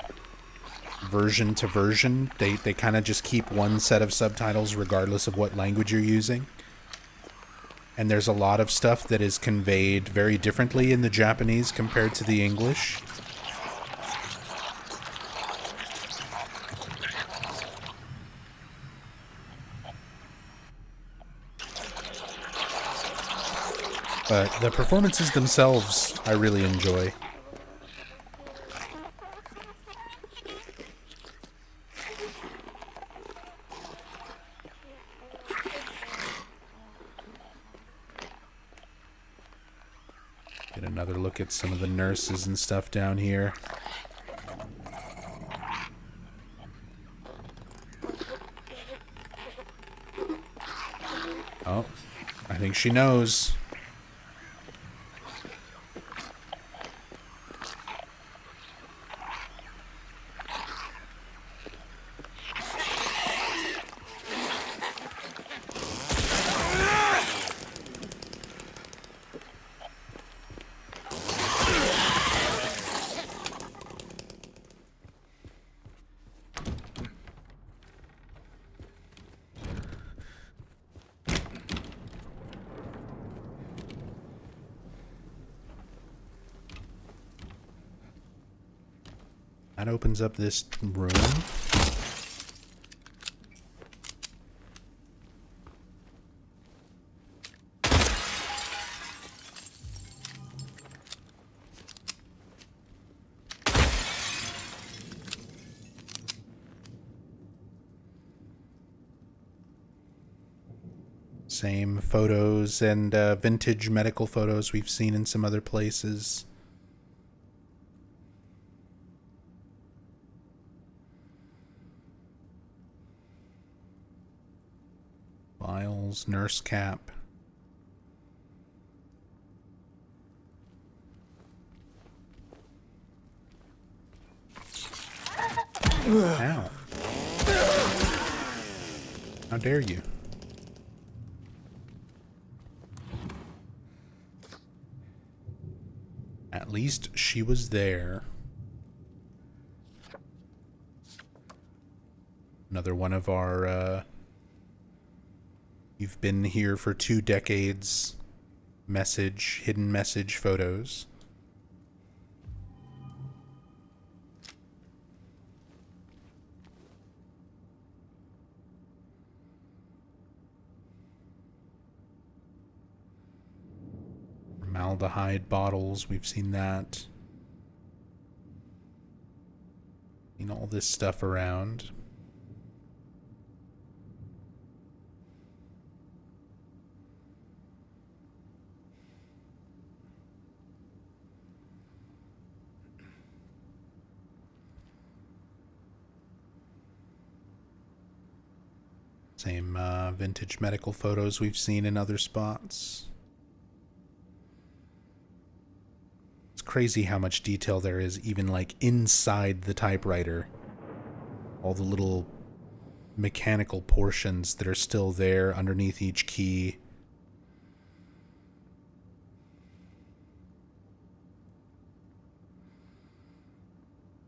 version to version. They kind of just keep one set of subtitles regardless of what language you're using. And there's a lot of stuff that is conveyed very differently in the Japanese compared to the English. But the performances themselves, I really enjoy. Get another look at some of the nurses and stuff down here. Oh, I think she knows. That opens up this room. Same photos and vintage medical photos we've seen in some other places. Files, nurse cap. Ow. How dare you? least she was there. Another one of our, you've been here for 2 decades hidden message photos. Formaldehyde bottles, we've seen that. Seen all this stuff around. Same vintage medical photos we've seen in other spots. It's crazy how much detail there is even like inside the typewriter. All the little mechanical portions that are still there underneath each key.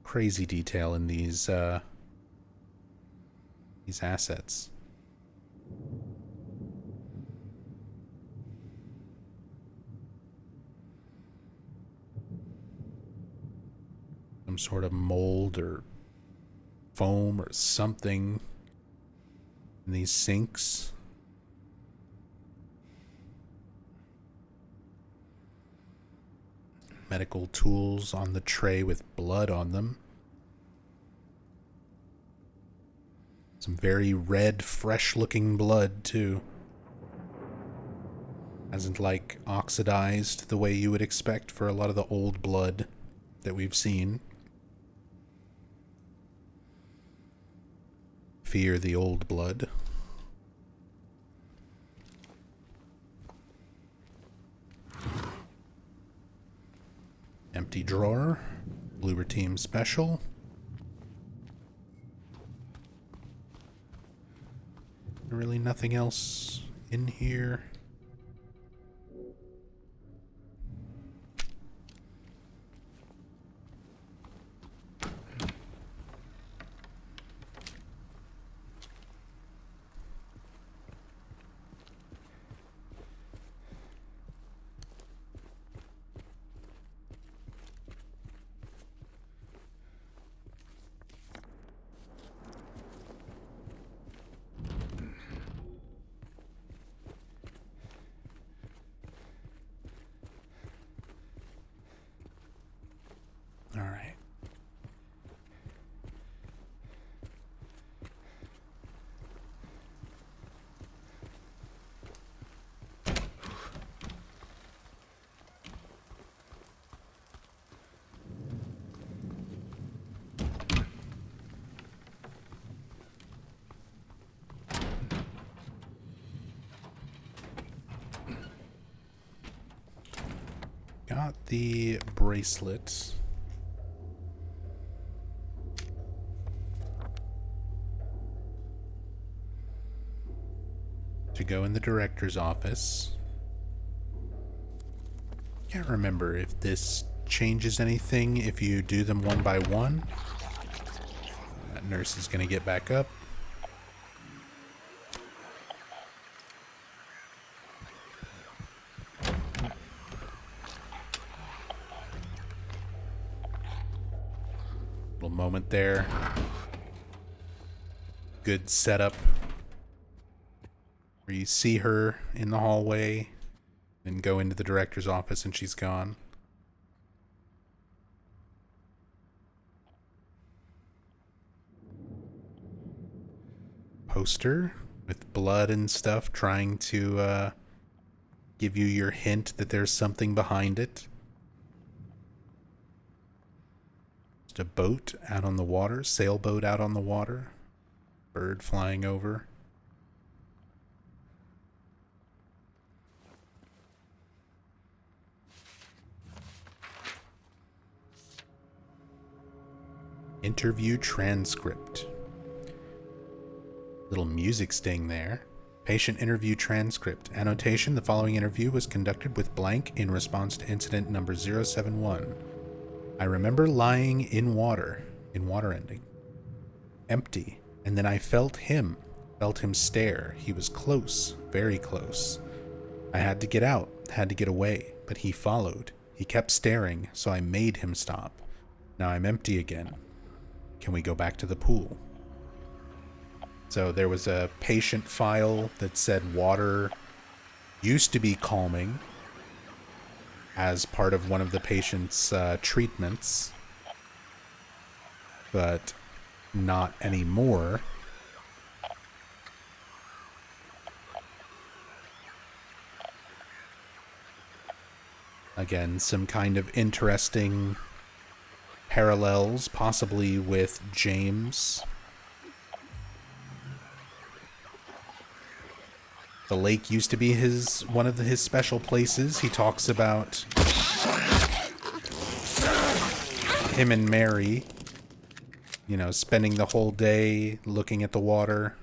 Crazy detail in these assets. Some sort of mold or foam or something in these sinks. Medical tools on the tray with blood on them. Some very red, fresh-looking blood, too. Hasn't, like, oxidized the way you would expect for a lot of the old blood that we've seen. Fear the old blood. Empty drawer. Bloober Team Special. Really nothing else in here. All right. Got the bracelet. To go in the director's office. Can't remember if this changes anything if you do them one by one. That nurse is going to get back up. Little moment there. Good setup. Where you see her in the hallway and go into the director's office and she's gone. Poster with blood and stuff trying to give you your hint that there's something behind it. Just a boat out on the water, sailboat out on the water, bird flying over. Interview transcript. Little music sting there. Patient interview transcript. Annotation: the following interview was conducted with blank in response to incident number 071. I remember lying in water ending. Empty. And then I felt him stare. He was close, very close. I had to get out, had to get away, but he followed. He kept staring, so I made him stop. Now I'm empty again. Can we go back to the pool? So there was a patient file that said water used to be calming as part of one of the patient's treatments, but not anymore. Again, some kind of interesting parallels, possibly with James. The lake used to be one of his special places. He talks about him and Mary, spending the whole day looking at the water.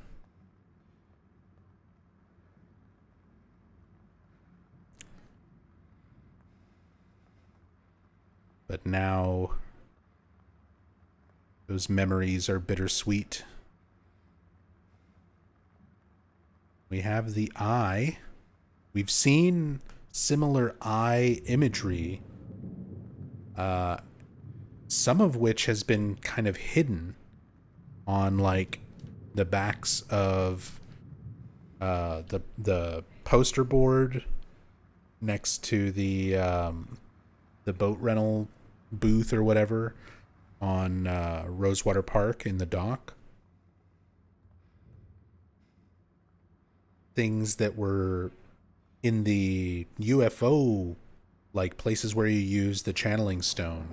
But now those memories are bittersweet. We have the eye. We've seen similar eye imagery, some of which has been kind of hidden on like the backs of the poster board next to the boat rental booth or whatever on Rosewater Park in the dock. Things that were in the UFO, like places where you use the channeling stone.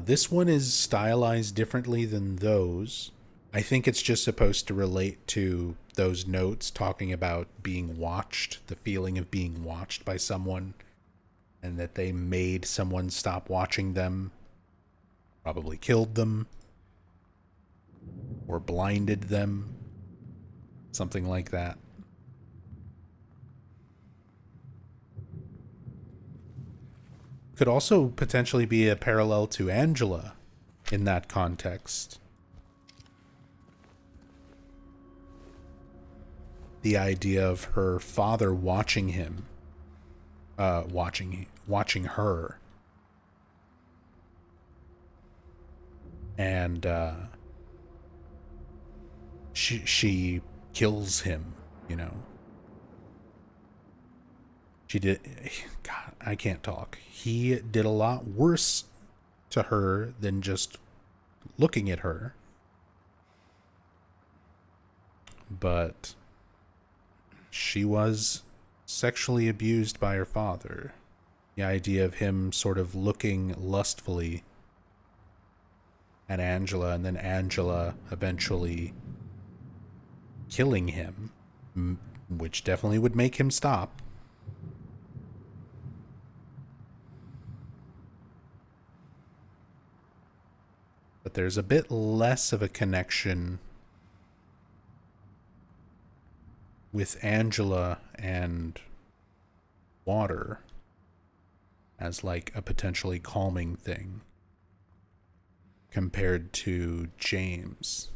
This one is stylized differently than those. I think it's just supposed to relate to those notes talking about being watched, the feeling of being watched by someone, and that they made someone stop watching them, probably killed them, or blinded them. Something like that. Could also potentially be a parallel to Angela in that context. The idea of her father watching him, watching her, and she kills him, She did. God, I can't talk. He did a lot worse to her than just looking at her. But she was sexually abused by her father. The idea of him sort of looking lustfully at Angela, and then Angela eventually killing him, which definitely would make him stop. But there's a bit less of a connection with Angela and water as like a potentially calming thing compared to James.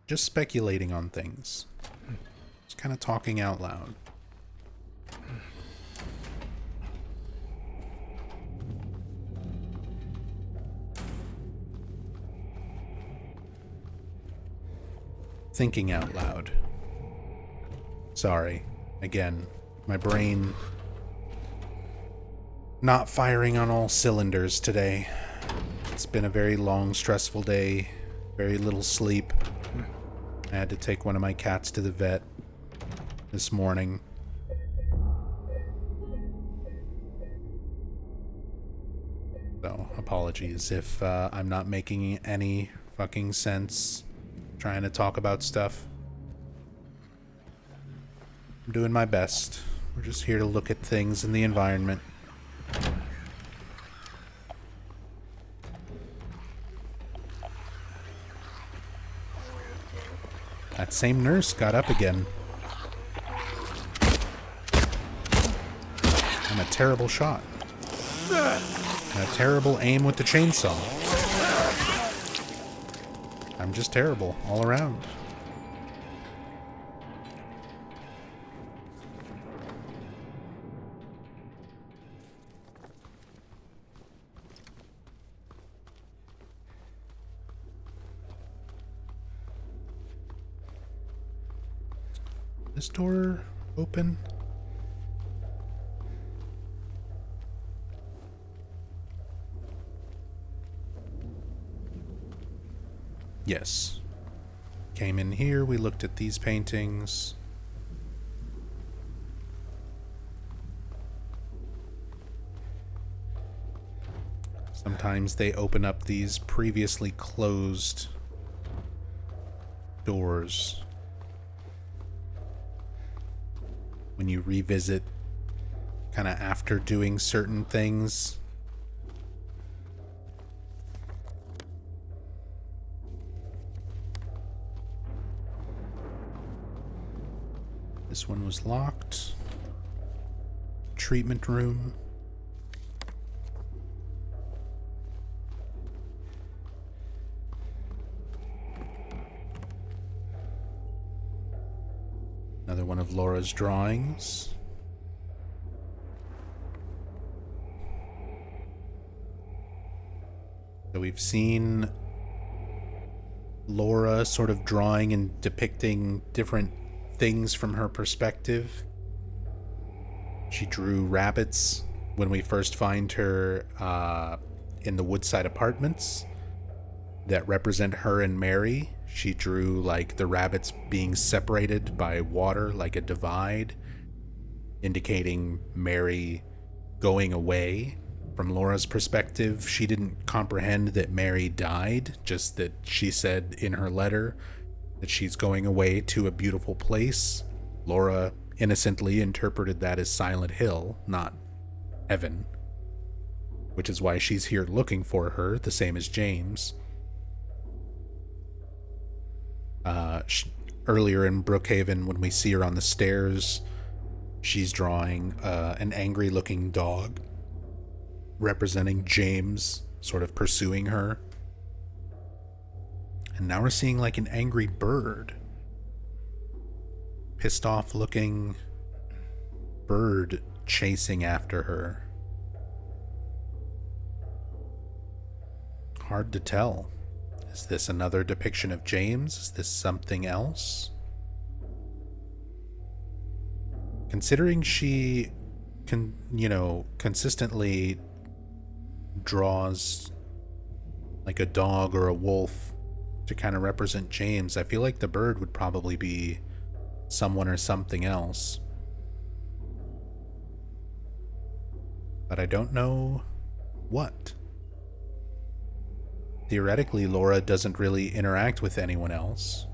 Just speculating on things. Just kind of talking out loud. Thinking out loud. Sorry. Again, my brain not firing on all cylinders today. It's been a very long, stressful day. Very little sleep. I had to take one of my cats to the vet this morning. So, apologies if I'm not making any fucking sense trying to talk about stuff. I'm doing my best. We're just here to look at things in the environment. That same nurse got up again. I'm a terrible shot. And a terrible aim with the chainsaw. I'm just terrible all around. This door open? Yes. Came in here, we looked at these paintings. Sometimes they open up these previously closed doors. When you revisit kind of after doing certain things. This one was locked. Treatment room. Another one of Laura's drawings. So we've seen Laura sort of drawing and depicting different things from her perspective. She drew rabbits when we first find her in the Woodside Apartments that represent her and Mary. She drew like the rabbits being separated by water, like a divide, indicating Mary going away. From Laura's perspective, she didn't comprehend that Mary died, just that she said in her letter that she's going away to a beautiful place. Laura innocently interpreted that as Silent Hill, not heaven, which is why she's here looking for her, the same as James. Earlier in Brookhaven, when we see her on the stairs, she's drawing an angry-looking dog, representing James sort of pursuing her. And now we're seeing like an angry bird. Pissed off looking bird chasing after her. Hard to tell. Is this another depiction of James? Is this something else? Considering she consistently draws like a dog or a wolf to kind of represent James, I feel like the bird would probably be someone or something else. But I don't know what. Theoretically, Laura doesn't really interact with anyone else.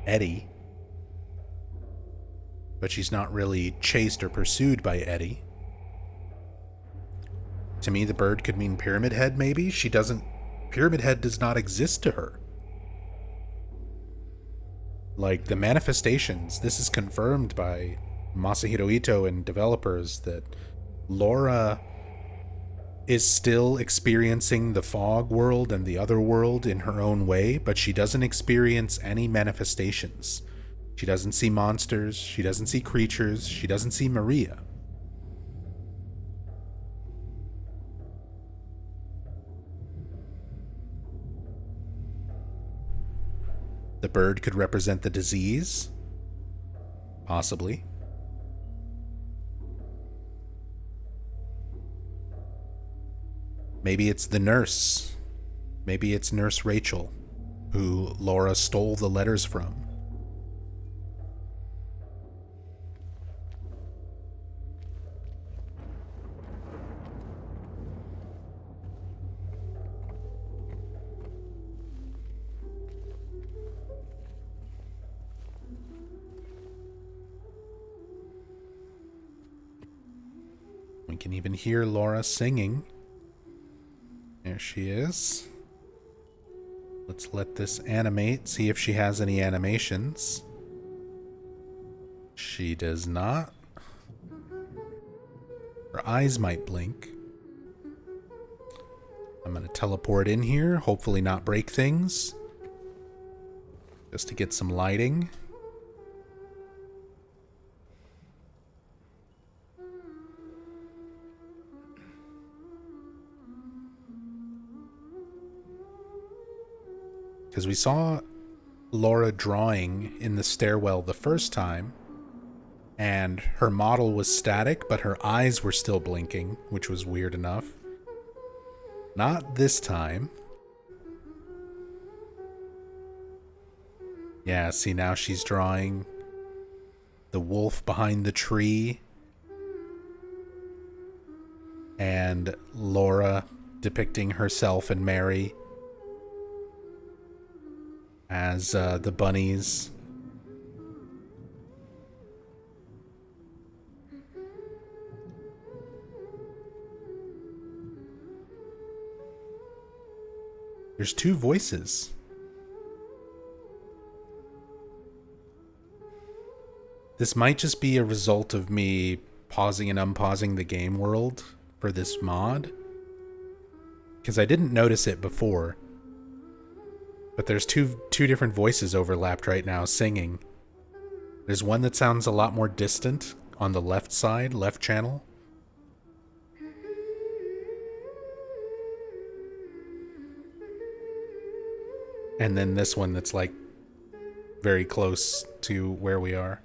Eddie. But she's not really chased or pursued by Eddie. To me, the bird could mean Pyramid Head, maybe? Pyramid Head does not exist to her. Like, the manifestations, this is confirmed by Masahiro Ito and developers that Laura is still experiencing the fog world and the other world in her own way, but she doesn't experience any manifestations. She doesn't see monsters, she doesn't see creatures, she doesn't see Maria. The bird could represent the disease? Possibly. Maybe it's the nurse. Maybe it's Nurse Rachel, who Laura stole the letters from. We can even hear Laura singing. There she is. Let's let this animate, see if she has any animations. She does not. Her eyes might blink. I'm going to teleport in here, hopefully not break things. Just to get some lighting. Because we saw Laura drawing in the stairwell the first time, and her model was static, but her eyes were still blinking, which was weird enough. Not this time. Yeah, see, now she's drawing the wolf behind the tree, and Laura depicting herself and Mary as the bunnies. There's two voices. This might just be a result of me pausing and unpausing the game world for this mod, because I didn't notice it before. But there's two different voices overlapped right now singing. There's one that sounds a lot more distant on the left side, left channel. And then this one that's like very close to where we are.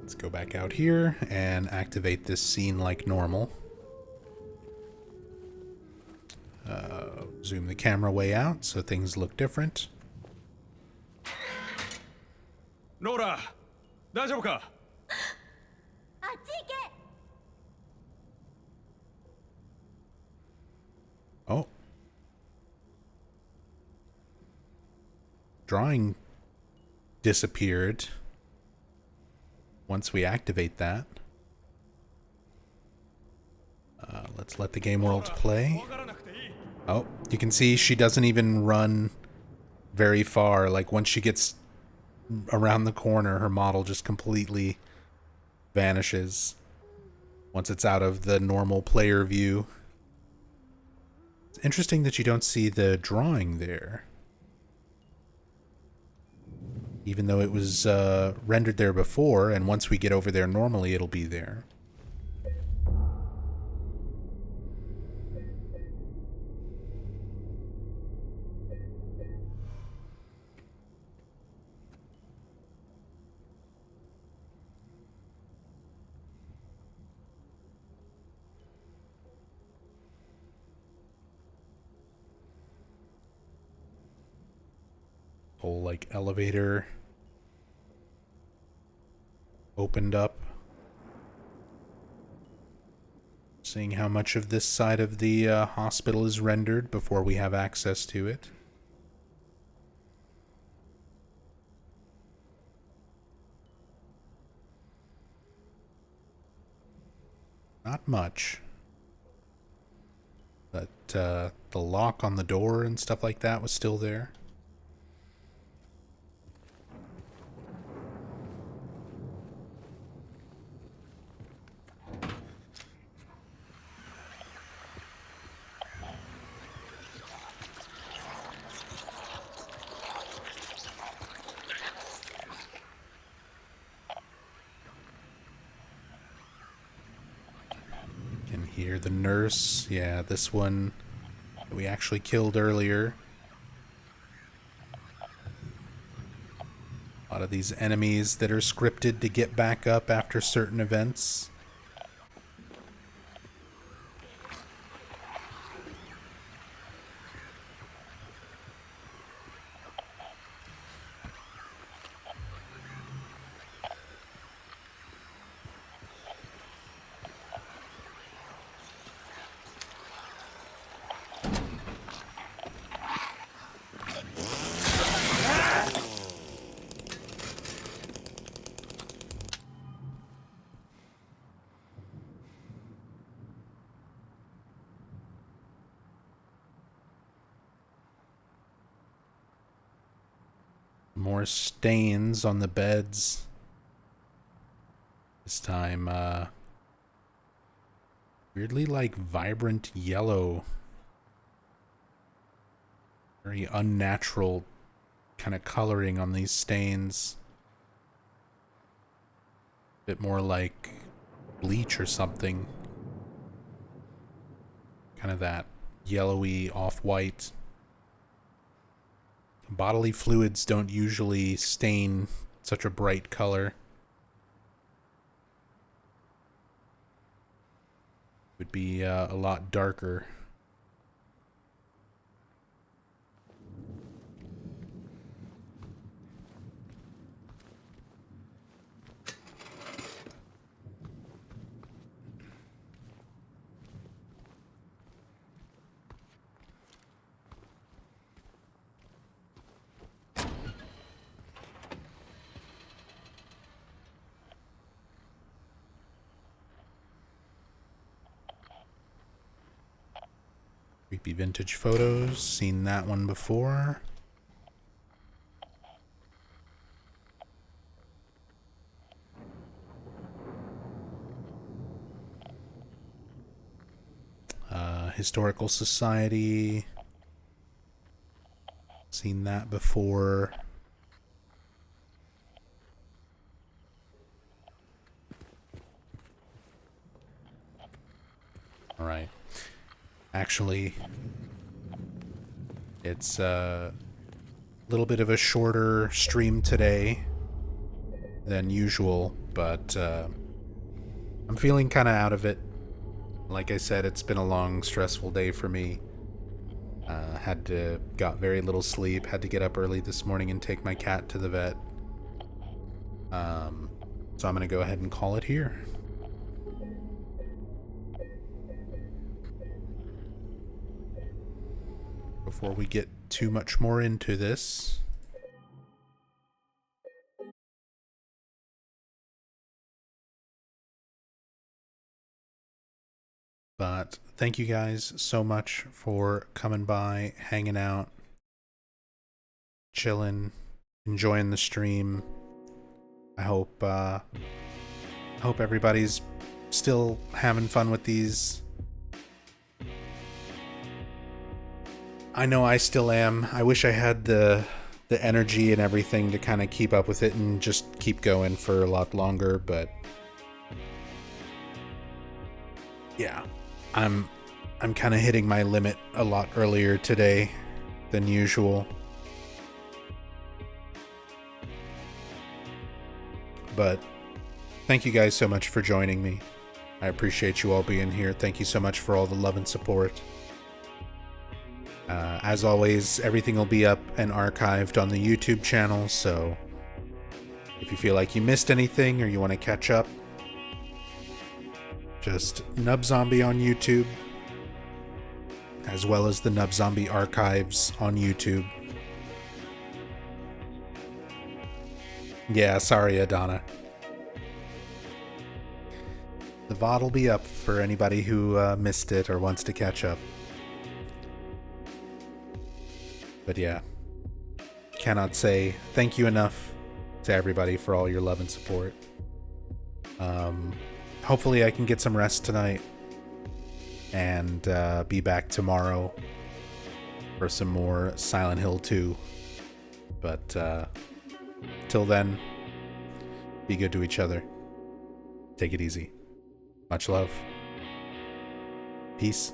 Let's go back out here and activate this scene like normal. Zoom the camera way out so things look different. Laura, 大丈夫か? あっち行け Oh. Drawing disappeared once we activate that. Let's let the game world play. Oh, you can see she doesn't even run very far. Like, once she gets around the corner, her model just completely vanishes once it's out of the normal player view. It's interesting that you don't see the drawing there, even though it was rendered there before, and once we get over there normally, it'll be there. Whole like elevator opened up. Seeing how much of this side of the hospital is rendered before we have access to it. Not much. But the lock on the door and stuff like that was still there. Here, the nurse. Yeah, this one that we actually killed earlier. A lot of these enemies that are scripted to get back up after certain events. More stains on the beds. This time, weirdly like vibrant yellow. Very unnatural kind of coloring on these stains. Bit more like bleach or something. Kind of that yellowy off-white. Bodily fluids don't usually stain such a bright color. Would be a lot darker. Creepy vintage photos. Seen that one before. Historical Society. Seen that before. All right. Actually, it's a little bit of a shorter stream today than usual, but I'm feeling kind of out of it. Like I said, it's been a long, stressful day for me. Got very little sleep, had to get up early this morning and take my cat to the vet. So I'm going to go ahead and call it here. Before we get too much more into this, but thank you guys so much for coming by, hanging out, chilling, enjoying the stream. I hope everybody's still having fun with these. I know I still am. I wish I had the energy and everything to kind of keep up with it and just keep going for a lot longer, but yeah, I'm kind of hitting my limit a lot earlier today than usual. But thank you guys so much for joining me. I appreciate you all being here. Thank you so much for all the love and support. As always, everything will be up and archived on the YouTube channel, so if you feel like you missed anything or you want to catch up, just Nub Zombie on YouTube, as well as the Nub Zombie archives on YouTube. Yeah, sorry, Adana. The VOD will be up for anybody who missed it or wants to catch up. But yeah, cannot say thank you enough to everybody for all your love and support. Hopefully I can get some rest tonight and be back tomorrow for some more Silent Hill 2. But till then, be good to each other. Take it easy. Much love. Peace.